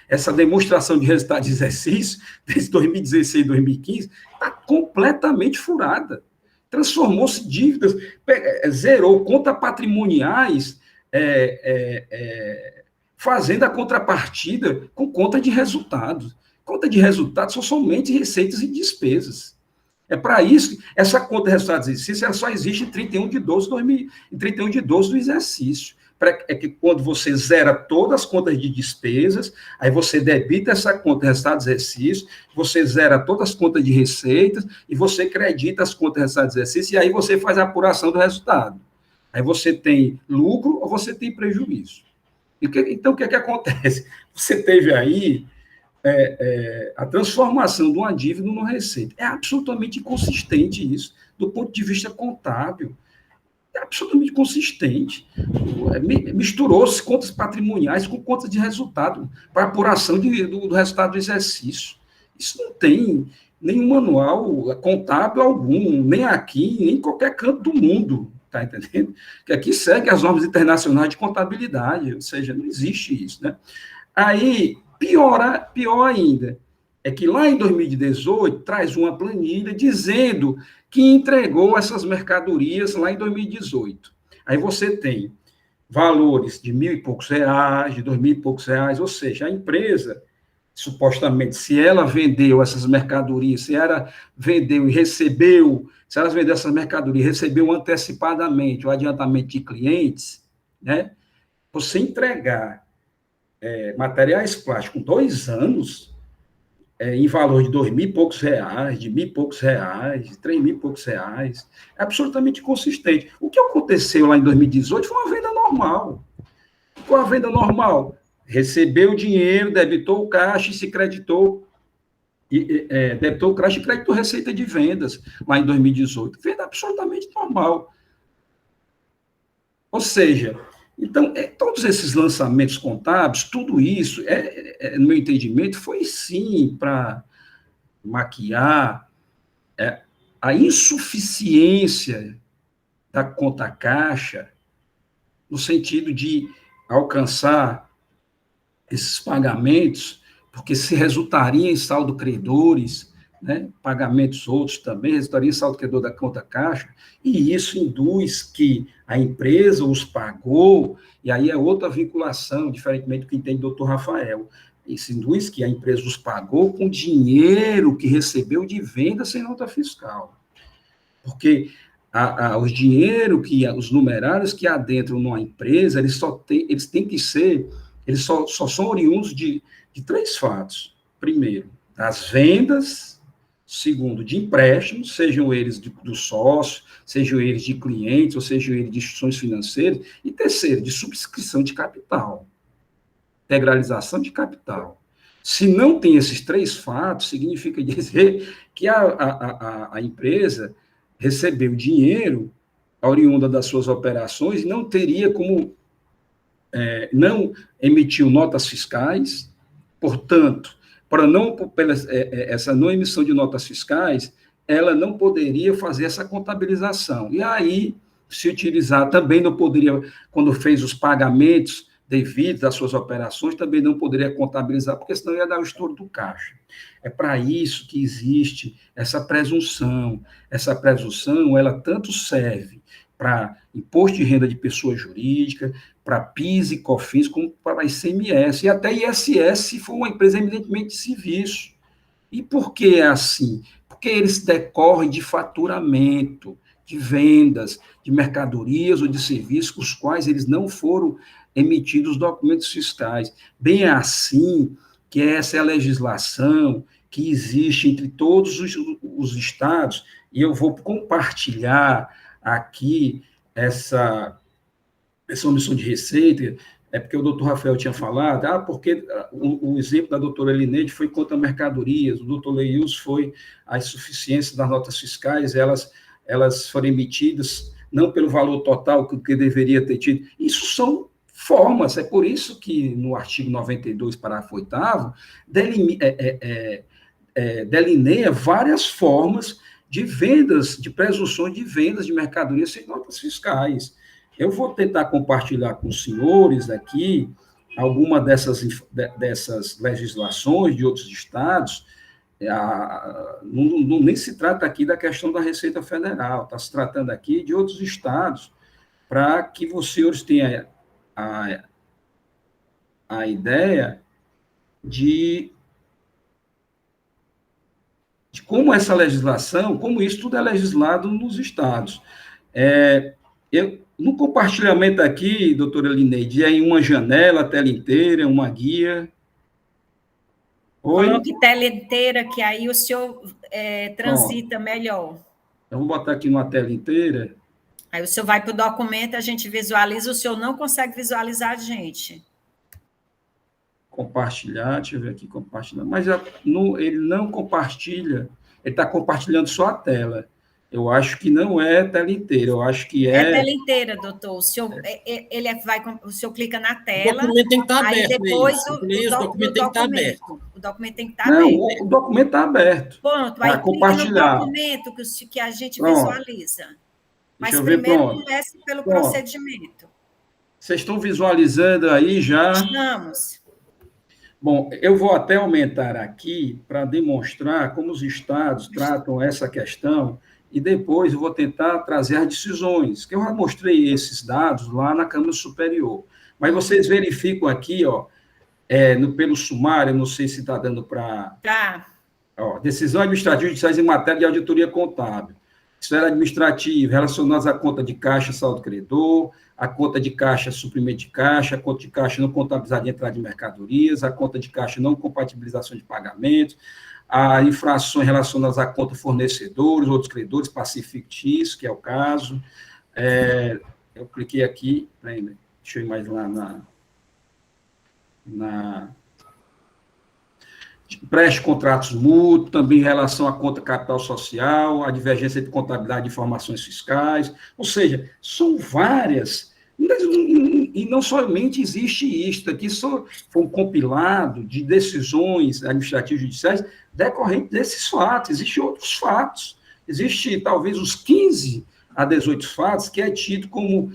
G: essa demonstração de resultado de exercício, desde 2016 e 2015, está completamente furada. Transformou-se dívidas, zerou contas patrimoniais, fazendo a contrapartida com conta de resultados. Conta de resultados são somente receitas e despesas. É para isso que essa conta de resultados de exercício ela só existe em 31 de 12 do exercício. é que quando você zera todas as contas de despesas, aí você debita essa conta de resultado de exercício, você zera todas as contas de receitas, e você credita as contas de resultado de exercício, e aí você faz a apuração do resultado. Aí você tem lucro ou você tem prejuízo. Então, o que acontece? Você teve aí a transformação de uma dívida numa receita. É absolutamente inconsistente isso, do ponto de vista contábil. É absolutamente consistente. Misturou-se contas patrimoniais com contas de resultado, para apuração do resultado do exercício. Isso não tem nenhum manual contábil algum, nem aqui, nem em qualquer canto do mundo, tá entendendo? Que aqui segue as normas internacionais de contabilidade, ou seja, não existe isso, né? Aí, pior ainda, é que lá em 2018 traz uma planilha dizendo que entregou essas mercadorias lá em 2018. Aí você tem valores de R$ 1.000 e poucos reais, de R$ 2.000 e poucos reais, ou seja, a empresa, supostamente, se ela vendeu essas mercadorias, se ela vendeu e recebeu, se ela vendeu essas mercadorias e recebeu antecipadamente o adiantamento de clientes, né? Você entregar materiais plásticos com 2 anos, em valor de R$ 2.000 e poucos reais, de R$ 1.000 e poucos reais, de R$ 3.000 e poucos reais, é absolutamente consistente. O que aconteceu lá em 2018 foi uma venda normal. Qual a venda normal? Recebeu o dinheiro, debitou o caixa e se creditou, debitou o caixa e creditou receita de vendas lá em 2018. Venda absolutamente normal. Ou seja, então, todos esses lançamentos contábeis, tudo isso, no meu entendimento, foi sim para maquiar a insuficiência da conta caixa, no sentido de alcançar esses pagamentos, porque se resultaria em saldo credores, né, pagamentos outros também, resultaria em saldo credor da conta caixa, e isso induz que a empresa os pagou, e aí é outra vinculação, diferentemente do que entende o doutor Rafael. Isso induz que a empresa os pagou com dinheiro que recebeu de venda sem nota fiscal. Porque os dinheiro os numerários que adentram numa empresa, eles têm que ser, eles só são oriundos de 3 fatos. Primeiro, das vendas. Segundo, de empréstimos, sejam eles do sócio, sejam eles de clientes, ou sejam eles de instituições financeiras. E terceiro, de subscrição de capital, integralização de capital. Se não tem esses 3 fatos, significa dizer que a empresa recebeu dinheiro oriunda das suas operações e não teria como não emitiu notas fiscais, portanto, essa não emissão de notas fiscais, ela não poderia fazer essa contabilização. E aí, se utilizar, também não poderia, quando fez os pagamentos devidos às suas operações, também não poderia contabilizar, porque senão ia dar o estouro do caixa. É para isso que existe essa presunção. Essa presunção, ela tanto serve para imposto de renda de pessoa jurídica, para PIS e COFINS, como para ICMS, e até ISS, se for uma empresa eminentemente de serviço. E por que é assim? Porque eles decorrem de faturamento, de vendas, de mercadorias ou de serviços, os quais eles não foram emitidos documentos fiscais. Bem assim que essa é a legislação que existe entre todos os estados, e eu vou compartilhar aqui essa omissão de receita, porque o doutor Rafael tinha falado, porque o exemplo da doutora Elineide foi contra mercadorias, o doutor Leius foi a insuficiência das notas fiscais, elas foram emitidas não pelo valor total que deveria ter tido. Isso são formas, é por isso que no artigo 92, parágrafo 8º, delineia várias formas de vendas, de presunções de vendas de mercadorias sem notas fiscais. Eu vou tentar compartilhar com os senhores aqui alguma dessas legislações de outros estados. Nem se trata aqui da questão da Receita Federal, está se tratando aqui de outros estados, para que os senhores tenham a ideia de como essa legislação, como isso tudo é legislado nos estados. No compartilhamento aqui, doutora Lineide, é em uma janela, a tela inteira, uma guia. Oi?
H: Coloque tela inteira, que aí o senhor
G: Pronto.
H: transita melhor.
G: Eu vou botar aqui numa tela inteira.
H: Aí o senhor vai para o documento, a gente visualiza, o senhor não consegue visualizar a gente.
G: Compartilhar, deixa eu ver aqui, compartilhar. Mas ele não compartilha, ele está compartilhando só a tela. Eu acho que não é a tela inteira, eu acho que
H: É tela inteira, doutor. O senhor, o senhor clica na tela.
A: O documento tem que estar
H: aí
A: aberto.
H: depois
A: o documento tem que estar aberto.
H: O documento tem que estar
G: não,
H: aberto.
G: O documento está aberto.
H: Pronto, aí clica no documento que a gente visualiza. Mas primeiro comece pelo procedimento.
G: Vocês estão visualizando aí já?
H: Estamos.
G: Bom, eu vou até aumentar aqui para demonstrar como os estados tratam essa questão e depois eu vou tentar trazer as decisões, que eu já mostrei esses dados lá na Câmara Superior. Mas vocês verificam aqui, ó, pelo sumário, não sei se está dando para...
H: Tá.
G: Decisão administrativa judiciais em matéria de auditoria contábil. Esfera administrativa, relacionadas à conta de caixa, saldo credor, a conta de caixa, suprimento de caixa, a conta de caixa não contabilizada de entrada de mercadorias, a conta de caixa não compatibilização de pagamentos, a infrações relacionadas à conta fornecedores, outros credores, passivo fictício, que é o caso. Eu cliquei aqui, deixa eu ir mais lá na preste contratos mútuos, também em relação à conta capital social, a divergência de contabilidade de informações fiscais, ou seja, são várias, e não somente existe isto, aqui só foi um compilado de decisões administrativas e judiciais decorrentes desses fatos, existem outros fatos, existe talvez uns 15 a 18 fatos que é tido como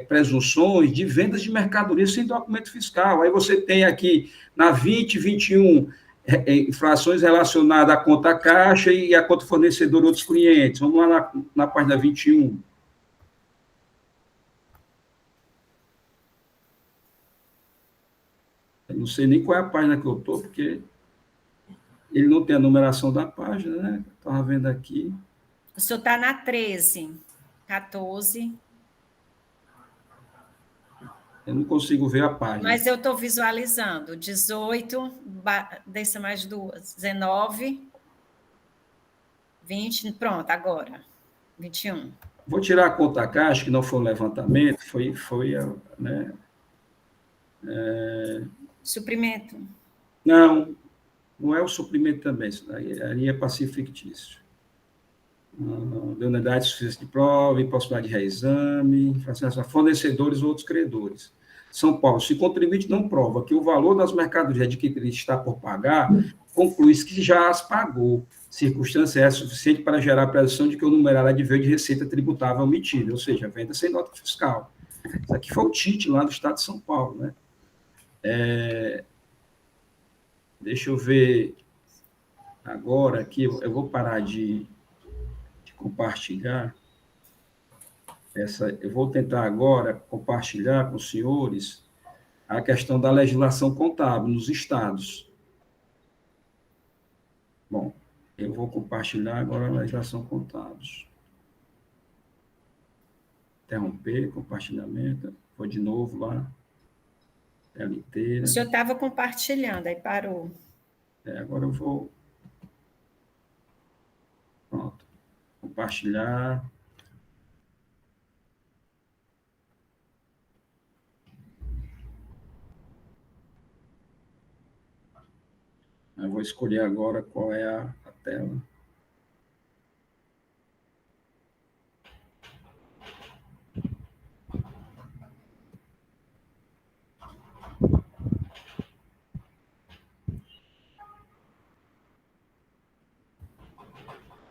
G: presunções de vendas de mercadorias sem documento fiscal. Aí você tem aqui, na 2021, infrações relacionadas à conta caixa e à conta fornecedor de outros clientes. Vamos lá na página 21. Eu não sei nem qual é a página que eu estou, porque ele não tem a numeração da página, né? Estava vendo aqui.
H: O senhor está na 13, 14...
G: Eu não consigo ver a página.
H: Mas eu estou visualizando. 18, desça mais duas. 19, 20, pronto, agora. 21.
G: Vou tirar a conta caixa, que não foi um levantamento, foi né?
H: Suprimento.
G: Não é o suprimento também, isso aí é passivo fictício. De unidade de suficiência de prova, impossibilidade de reexame, fornecedores ou outros credores. São Paulo, se o contribuinte não prova que o valor das mercadorias de que ele está por pagar, conclui-se que já as pagou. Circunstância é suficiente para gerar a presunção de que o numerário adveio de receita tributável omitida, ou seja, venda sem nota fiscal. Isso aqui foi o TIT lá do Estado de São Paulo, né? Deixa eu ver agora aqui, eu vou parar de compartilhar. Eu vou tentar agora compartilhar com os senhores a questão da legislação contábil nos estados. Bom, eu vou compartilhar agora a legislação contábil. Interromper, compartilhamento. Vou de novo lá. Tela inteira.
H: O senhor estava compartilhando, aí parou.
G: Agora eu vou... Pronto. Compartilhar. Eu vou escolher agora qual é a tela.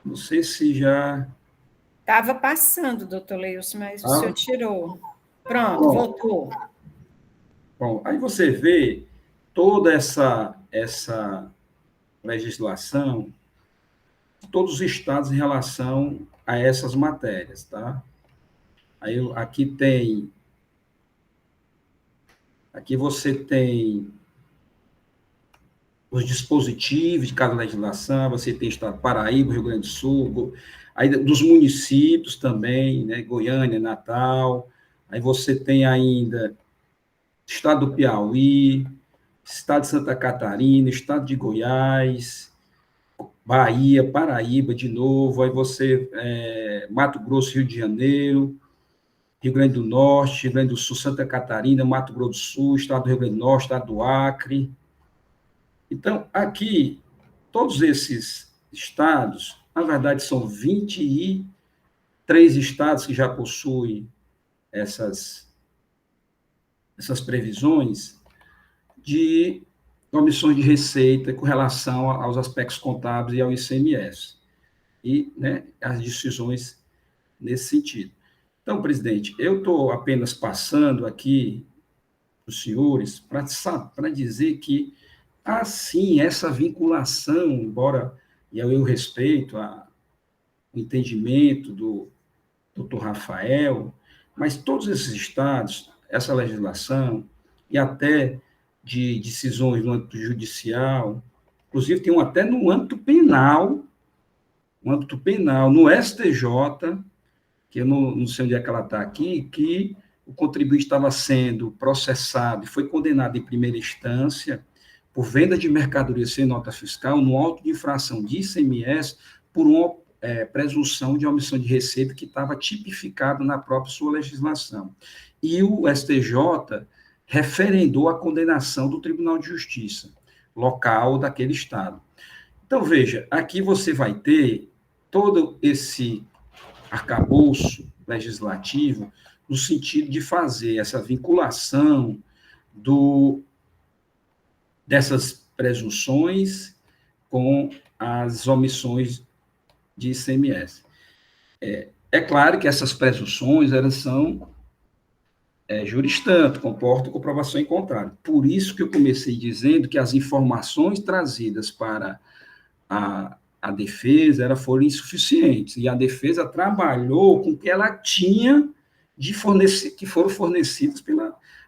G: Não sei se já...
H: Estava passando, doutor Leilson, mas o senhor tirou. Pronto, voltou.
G: Bom, aí você vê toda essa legislação de todos os estados em relação a essas matérias, tá? Aí aqui você tem os dispositivos de cada legislação, você tem Estado de Paraíba, Rio Grande do Sul, aí dos municípios também, né, Goiânia, Natal, aí você tem ainda Estado do Piauí, Estado de Santa Catarina, Estado de Goiás, Bahia, Paraíba de novo, aí você, Mato Grosso, Rio de Janeiro, Rio Grande do Norte, Rio Grande do Sul, Santa Catarina, Mato Grosso do Sul, Estado do Rio Grande do Norte, Estado do Acre. Então, aqui, todos esses estados, na verdade, são 23 estados que já possuem essas previsões de omissões de receita com relação aos aspectos contábeis e ao ICMS. E, né, as decisões nesse sentido. Então, presidente, eu estou apenas passando aqui para os senhores para dizer que, assim, essa vinculação, embora eu respeito o entendimento do doutor Rafael, mas todos esses estados, essa legislação, e até de decisões no âmbito judicial, inclusive tem um até no âmbito penal, no STJ, que eu não sei onde é que ela está aqui, que o contribuinte estava sendo processado e foi condenado em primeira instância por venda de mercadoria sem nota fiscal no auto de infração de ICMS por uma presunção de omissão de receita que estava tipificado na própria sua legislação. E o STJ referendou a condenação do Tribunal de Justiça local daquele estado. Então, veja, aqui você vai ter todo esse arcabouço legislativo no sentido de fazer essa vinculação dessas presunções com as omissões de ICMS. É claro que essas presunções, elas são jurisditantes, comportam comprovação em contrário. Por isso que eu comecei dizendo que as informações trazidas para a defesa foram insuficientes, e a defesa trabalhou com o que ela tinha de fornecer, que foram fornecidos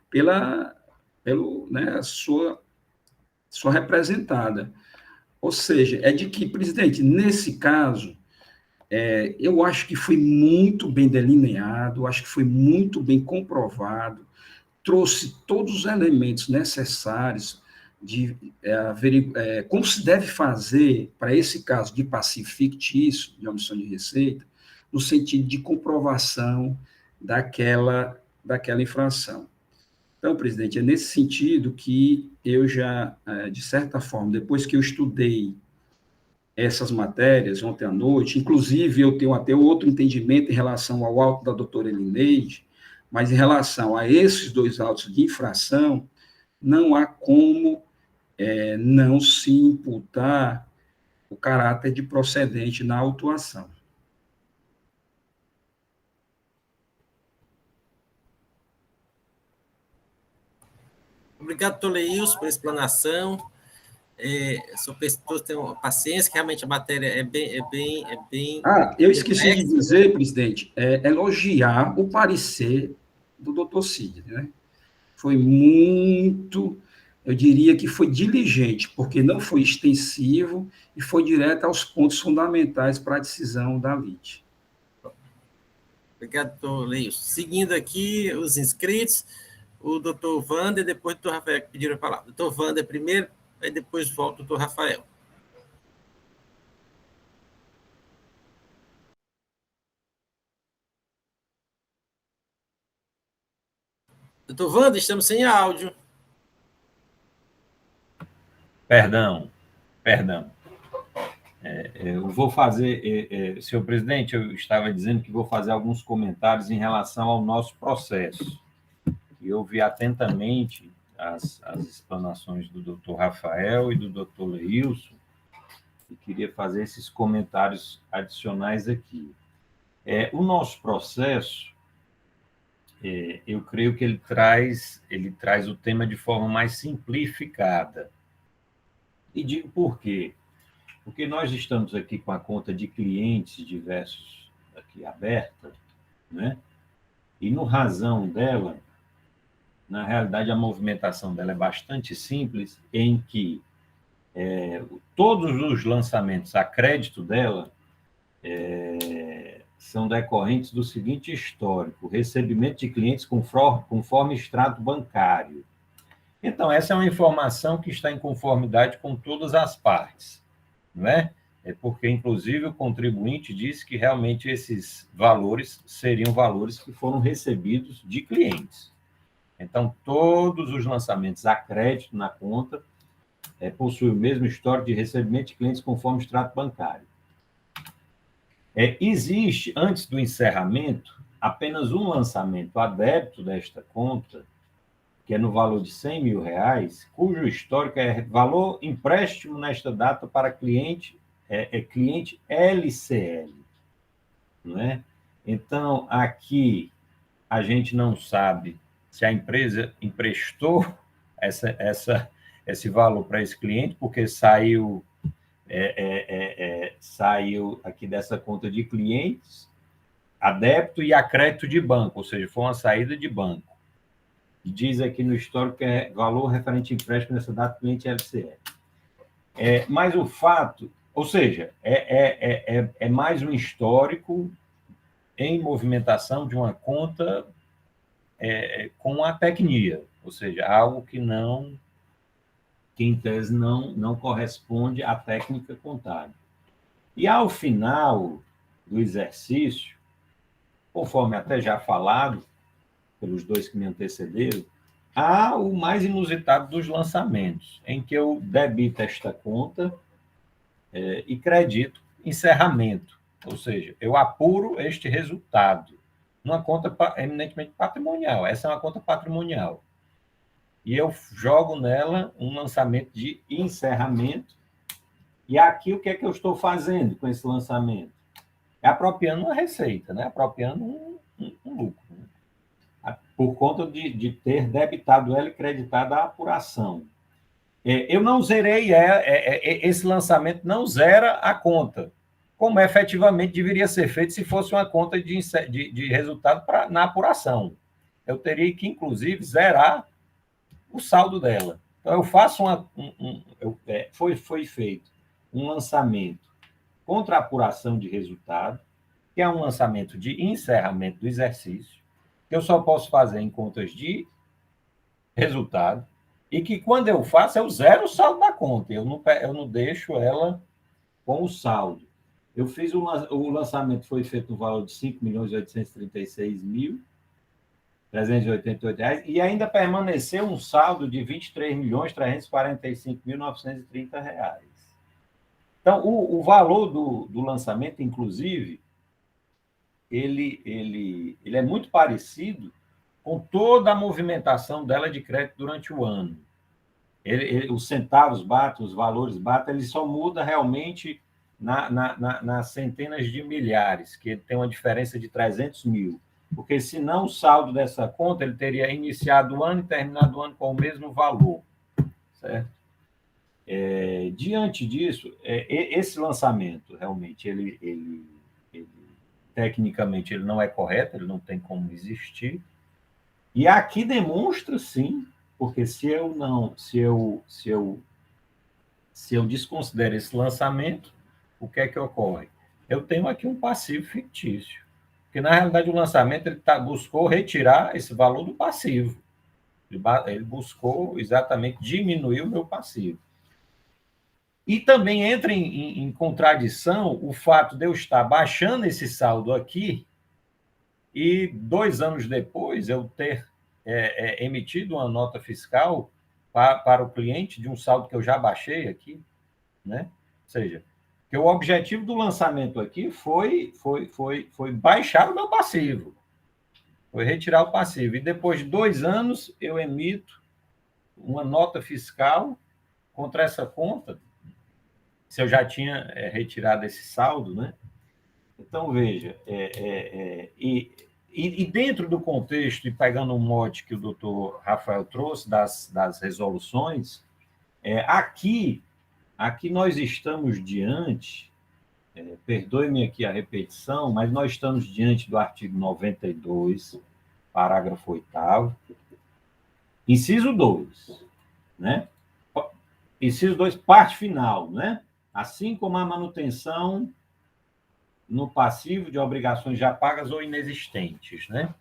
G: pelo né, sua representada. Ou seja, é de que, presidente, nesse caso, eu acho que foi muito bem delineado, acho que foi muito bem comprovado, trouxe todos os elementos necessários de como se deve fazer para esse caso de passivo fictício, de omissão de receita, no sentido de comprovação daquela infração. Então, presidente, é nesse sentido que eu já, de certa forma, depois que eu estudei essas matérias ontem à noite, inclusive eu tenho até outro entendimento em relação ao auto da doutora Elineide, mas em relação a esses dois autos de infração, não há como não se imputar o caráter de procedente na autuação.
A: Obrigado, doutor Leilson, pela explanação. Sou pessoa que tem uma paciência, que realmente a matéria é bem
G: eu esqueci de dizer, presidente, elogiar o parecer do doutor Cid, né? Foi muito, eu diria que foi diligente, porque não foi extensivo e foi direto aos pontos fundamentais para a decisão da lite.
A: Obrigado, doutor Leilson. Seguindo aqui os inscritos, o doutor Wander, depois o doutor Rafael, que pediram a palavra. Doutor Wander primeiro, aí depois volta o doutor Rafael. Doutor Wander, estamos sem áudio.
C: Perdão. Eu vou fazer, senhor presidente, eu estava dizendo que vou fazer alguns comentários em relação ao nosso processo. Eu ouvi atentamente as explanações do doutor Rafael e do doutor Leilson, e queria fazer esses comentários adicionais aqui. O nosso processo, eu creio que ele traz o tema de forma mais simplificada. E digo por quê? Porque nós estamos aqui com a conta de clientes diversos aqui aberta, né? E no razão dela, na realidade, a movimentação dela é bastante simples, em que todos os lançamentos a crédito dela são decorrentes do seguinte histórico: recebimento de clientes conforme extrato bancário. Então, essa é uma informação que está em conformidade com todas as partes, não é? É porque, inclusive, o contribuinte disse que realmente esses valores seriam valores que foram recebidos de clientes. Então, todos os lançamentos a crédito na conta possuem o mesmo histórico de recebimento de clientes conforme extrato bancário. Existe, antes do encerramento, apenas um lançamento a débito desta conta, que é no valor de R$100 mil, cujo histórico é valor empréstimo nesta data para cliente, cliente LCL. Não é? Então, aqui, a gente não sabe se a empresa emprestou esse valor para esse cliente, porque saiu aqui dessa conta de clientes a débito e a crédito de banco, ou seja, foi uma saída de banco. E diz aqui no histórico que é valor referente empréstimo nessa data cliente LCL. Mas o fato, ou seja, é mais um histórico em movimentação de uma conta com a tecnia, ou seja, algo que em tese não corresponde à técnica contábil. E ao final do exercício, conforme até já falado pelos dois que me antecederam, há o mais inusitado dos lançamentos, em que eu debito esta conta e credito encerramento, ou seja, eu apuro este resultado numa conta eminentemente patrimonial. Essa é uma conta patrimonial. E eu jogo nela um lançamento de encerramento. E aqui, o que é que eu estou fazendo com esse lançamento? É apropriando uma receita, né? Apropriando um lucro. Né? Por conta de ter debitado ela e creditado a apuração. Eu não zerei, esse lançamento não zera a conta, como efetivamente deveria ser feito se fosse uma conta de resultado na apuração. Eu teria que, inclusive, zerar o saldo dela. Então, eu faço foi feito um lançamento contra a apuração de resultado, que é um lançamento de encerramento do exercício, que eu só posso fazer em contas de resultado, e que, quando eu faço, eu zero o saldo da conta, eu não deixo ela com o saldo. Eu fiz o lançamento, foi feito no valor de R$ 5.836.388, e ainda permaneceu um saldo de R$ 23.345.930. Então, o valor do lançamento, inclusive, ele é muito parecido com toda a movimentação dela de crédito durante o ano. Os centavos batem, os valores batem, ele só muda realmente nas centenas de milhares, que tem uma diferença de 300 mil. Porque, senão, o saldo dessa conta ele teria iniciado o ano e terminado o ano com o mesmo valor. Certo? Diante disso, esse lançamento, realmente, ele tecnicamente, ele não é correto, ele não tem como existir. E aqui demonstra, sim, porque se eu desconsidero esse lançamento, o que é que ocorre? Eu tenho aqui um passivo fictício. Porque, na realidade, o lançamento ele buscou retirar esse valor do passivo. Ele buscou exatamente diminuir o meu passivo. E também entra em contradição o fato de eu estar baixando esse saldo aqui e 2 anos depois eu ter emitido uma nota fiscal para o cliente de um saldo que eu já baixei aqui, né? Ou seja, que o objetivo do lançamento aqui foi baixar o meu passivo, foi retirar o passivo. E depois de 2 anos eu emito uma nota fiscal contra essa conta, se eu já tinha retirado esse saldo, né? Então, veja, e dentro do contexto, e pegando um mote que o doutor Rafael trouxe das resoluções, aqui nós estamos diante, perdoe-me aqui a repetição, mas nós estamos diante do artigo 92, parágrafo 8º, inciso 2, né? inciso 2, parte final, né? Assim como a manutenção no passivo de obrigações já pagas ou inexistentes, né?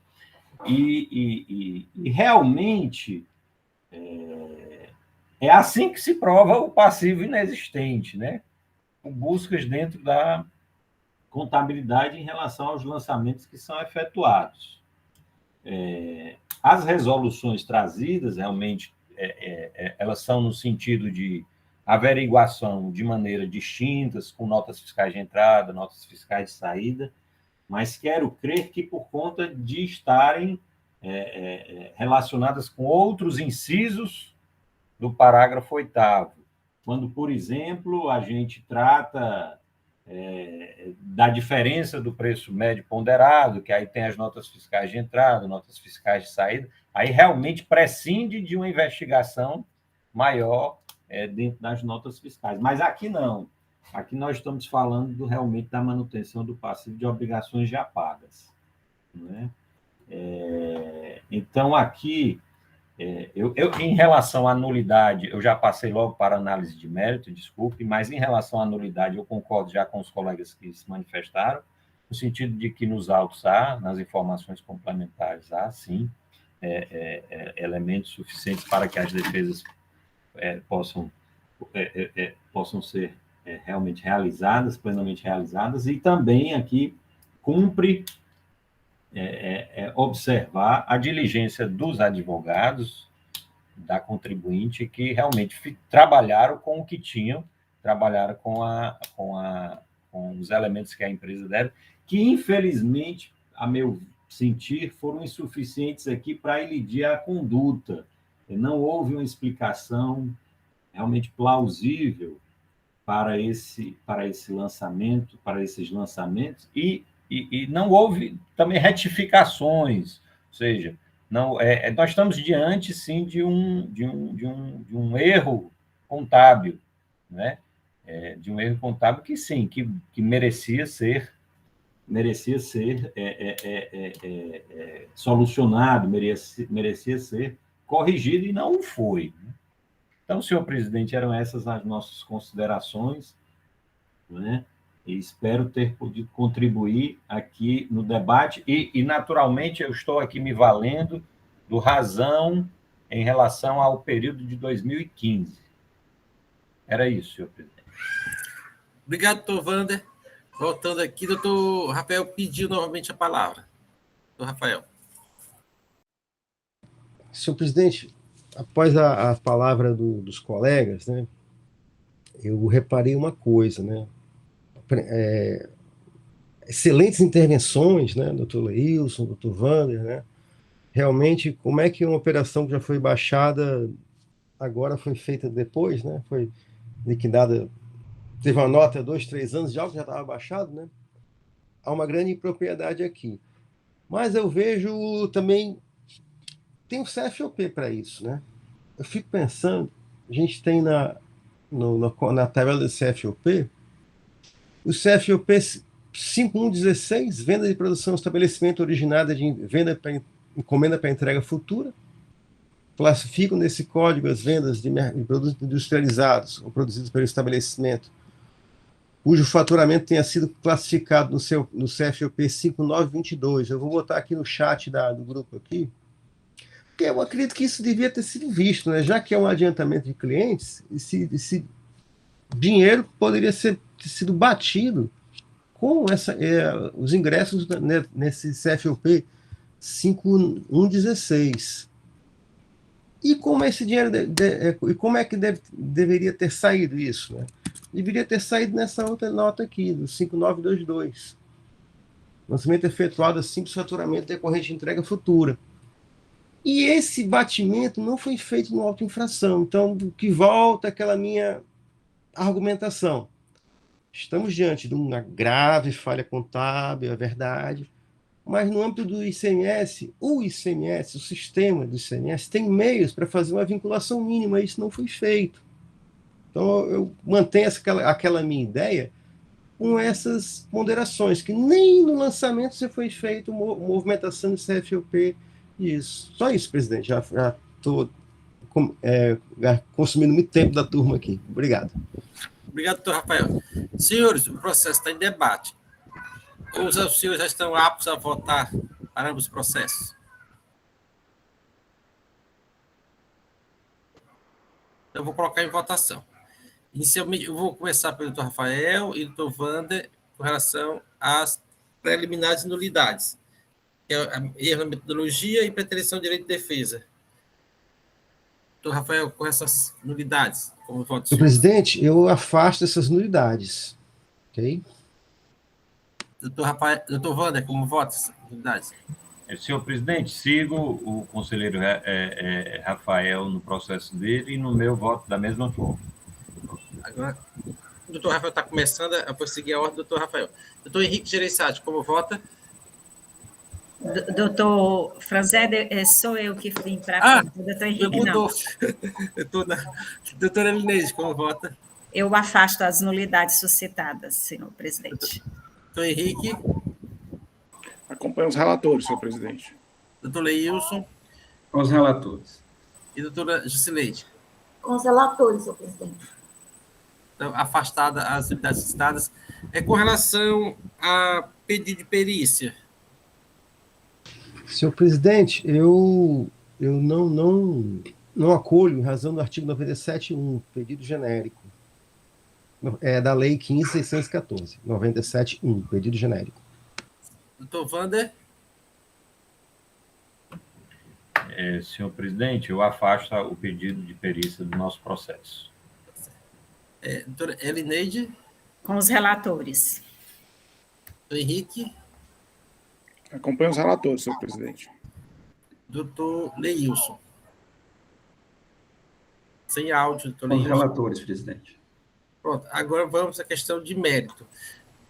C: E realmente é assim que se prova o passivo inexistente, né? Com buscas dentro da contabilidade em relação aos lançamentos que são efetuados. As resoluções trazidas, realmente, elas são no sentido de averiguação de maneira distintas, com notas fiscais de entrada, notas fiscais de saída, mas quero crer que por conta de estarem relacionadas com outros incisos do parágrafo 8º, quando, por exemplo, a gente trata da diferença do preço médio ponderado, que aí tem as notas fiscais de entrada, notas fiscais de saída, aí realmente prescinde de uma investigação maior dentro das notas fiscais. Mas aqui não. Aqui nós estamos falando realmente da manutenção do passivo de obrigações já pagas, né? Então, aqui, em relação à nulidade, eu já passei logo para análise de mérito, desculpe, mas em relação à nulidade, eu concordo já com os colegas que se manifestaram, no sentido de que nos autos há, nas informações complementares há, sim, elementos suficientes para que as defesas possam ser realmente realizadas, plenamente realizadas, e também aqui cumpre observar a diligência dos advogados, da contribuinte, que realmente trabalharam com o que tinham, trabalharam com os elementos que a empresa deve, que, infelizmente, a meu sentir, foram insuficientes aqui para elidir a conduta. Não houve uma explicação realmente plausível para esse lançamento, para esses lançamentos, e não houve também retificações, ou seja, nós estamos diante, sim, de um erro contábil, né? De um erro contábil que, sim, que merecia ser solucionado, merecia ser corrigido, e não foi. Então, senhor presidente, eram essas as nossas considerações, né? E espero ter podido contribuir aqui no debate e, naturalmente, eu estou aqui me valendo do razão em relação ao período de 2015. Era isso, senhor presidente.
A: Obrigado, doutor Wander. Voltando aqui, doutor Rafael pediu novamente a palavra. Doutor Rafael.
D: Senhor presidente, após a palavra dos colegas, né, eu reparei uma coisa, né? Excelentes intervenções, né, doutor Leilson, doutor Wander, né? Realmente, como é que uma operação que já foi baixada agora foi feita depois, né? Foi liquidada, teve uma nota 2, 3 anos de algo que já estava baixado, né? Há uma grande impropriedade aqui. Mas eu vejo também, tem o CFOP para isso, né? Eu fico pensando, a gente tem na tabela do CFOP, o CFOP 5116, venda de produção estabelecimento originada de venda para encomenda para entrega futura, classificam nesse código as vendas de produtos industrializados ou produzidos pelo estabelecimento, cujo faturamento tenha sido classificado no CFOP 5922. Eu vou botar aqui no chat do grupo aqui, porque eu acredito que isso devia ter sido visto, né? Já que é um adiantamento de clientes, esse dinheiro poderia ter sido batido com os ingressos nesse CFOP 5116. E como esse dinheiro e como é que deveria ter saído isso, né? Deveria ter saído nessa outra nota aqui, do 5922. Lançamento efetuado a simples faturamento decorrente de entrega futura. E esse batimento não foi feito no auto-infração. Então, do que volta aquela minha argumentação. Estamos diante de uma grave falha contábil, é verdade, mas no âmbito do ICMS, o sistema do ICMS, tem meios para fazer uma vinculação mínima, e isso não foi feito. Então, eu mantenho aquela minha ideia com essas ponderações, que nem no lançamento você foi feito movimentação do CFOP. Isso. Só isso, presidente. Já estou consumindo muito tempo da turma aqui. Obrigado.
A: Obrigado, doutor Rafael. Senhores, o processo está em debate. Os senhores já estão aptos a votar para ambos os processos? Eu vou colocar em votação. Inicialmente, eu vou começar pelo doutor Rafael e doutor Wander com relação às preliminares e nulidades, que é erro na metodologia e pretensão de direito de defesa. Doutor Rafael, com essas nulidades, como voto?
D: Senhor presidente, eu afasto essas nulidades. Ok?
A: Doutor Wander, como vota essas nulidades?
C: Senhor presidente, sigo o conselheiro Rafael no processo dele e no meu voto da mesma forma.
A: Agora, o doutor Rafael está começando, eu vou seguir a ordem do doutor Rafael. Doutor Henrique Gereissati, como vota?
H: Doutor Franzé, sou eu que vim para doutor Henrique, não.
A: Doutora Elineide, como vota?
H: Eu afasto as nulidades suscitadas, senhor presidente.
A: Doutor Henrique?
I: Acompanho os relatores, senhor presidente.
A: Doutor Leilson?
G: Com os relatores.
A: E doutora Jusileide?
J: Com os relatores, senhor presidente.
A: Então, afastada as nulidades suscitadas. Com relação a pedido de perícia.
D: Senhor presidente, eu não acolho, em razão do artigo 97.1, pedido genérico. Da Lei 15.614, 97.1, pedido genérico.
A: Doutor Wander?
C: Senhor presidente, eu afasto o pedido de perícia do nosso processo.
A: Doutora Elineide?
H: Com os relatores.
A: Doutor Henrique?
I: Acompanho os relatores, senhor presidente.
A: Doutor Leilson? Sem áudio, doutor
G: Com os
A: Leilson.
G: relatores, presidente.
A: Pronto, agora vamos à questão de mérito.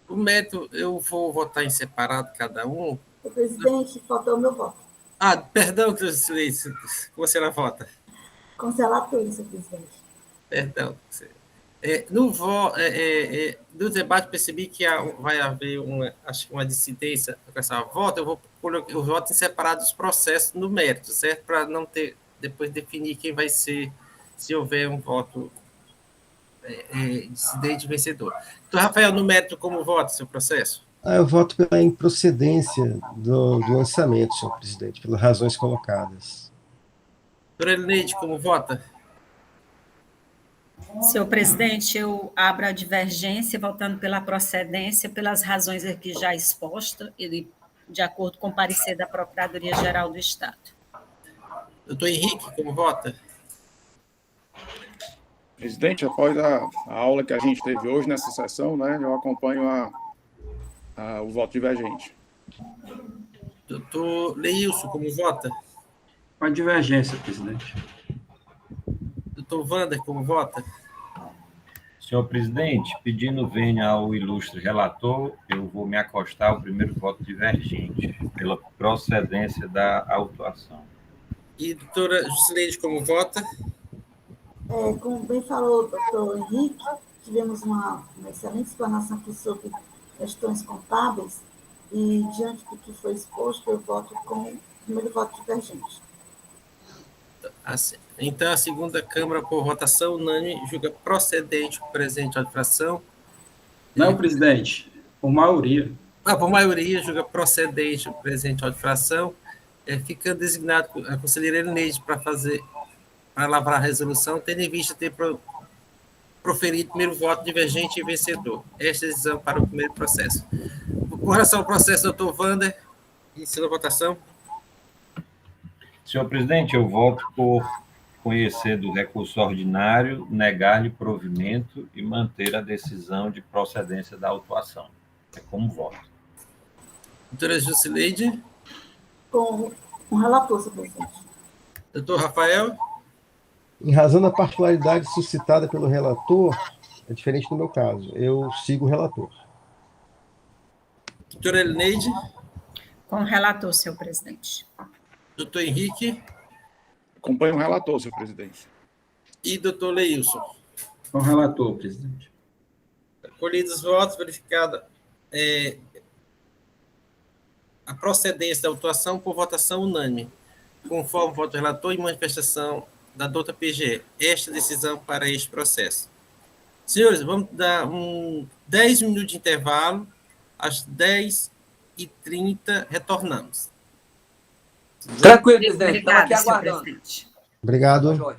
A: O mérito, eu vou votar em separado cada um.
J: Senhor presidente, faltou o meu voto.
A: Perdão, como a senhora vota?
J: Com os relatores, senhor presidente.
A: Perdão. No debate, percebi que vai haver uma dissidência com essa volta. Eu voto em separado os processos no mérito, certo? Para não ter, depois definir quem vai ser, se houver um voto dissidente vencedor. Então, Rafael, no mérito, como vota seu processo?
D: Eu voto pela improcedência do lançamento, senhor presidente, pelas razões colocadas.
A: Doutora Elineide, como vota?
H: Senhor presidente, eu abro a divergência, votando pela procedência, pelas razões aqui já expostas, e de acordo com o parecer da Procuradoria-Geral do Estado.
A: Doutor Henrique, como vota?
I: Presidente, após a aula que a gente teve hoje nessa sessão, né, eu acompanho o voto divergente.
A: Doutor Leilson, como vota?
G: Com a divergência, presidente.
A: Doutor Wander, como vota?
C: Senhor presidente, pedindo vênia ao ilustre relator, eu vou me acostar ao primeiro voto divergente, pela procedência da autuação.
A: E doutora Jusileide, como vota?
J: Como bem falou o doutor Henrique, tivemos uma excelente explanação aqui sobre questões contábeis e, diante do que foi exposto, eu voto com o primeiro voto divergente.
A: Então, a segunda Câmara, por votação unânime, julga procedente o presente à infração.
G: Não, presidente, por maioria.
A: Por maioria, julga procedente o presente à infração, ficando designado a conselheira Elineide para lavrar a resolução, tendo em vista ter proferido o primeiro voto divergente e vencedor. Esta decisão para o primeiro processo. Com relação ao processo, doutor Wander, iniciando a votação.
C: Senhor presidente, eu voto por conhecer do recurso ordinário, negar-lhe provimento e manter a decisão de procedência da autuação. É como voto.
A: Doutora Jusileide?
J: Com o relator, senhor presidente.
A: Doutor Rafael?
D: Em razão da particularidade suscitada pelo relator, é diferente do meu caso. Eu sigo o relator.
A: Doutora Elineide?
H: Com o relator, senhor presidente.
A: Doutor Henrique?
I: Acompanho o relator, senhor presidente.
A: E doutor Leilson?
G: Com o relator, presidente.
A: Colhidos os votos, verificada a procedência da autuação por votação unânime, conforme o voto do relator e manifestação da Dota PGE esta decisão para este processo. Senhores, vamos dar 10 minutos de intervalo, às 10h30 retornamos.
E: Tranquilo, presidente. Estamos aqui
H: Obrigada, senhor
E: aguardando.
H: presidente.
D: Obrigado.
E: Tá, joia.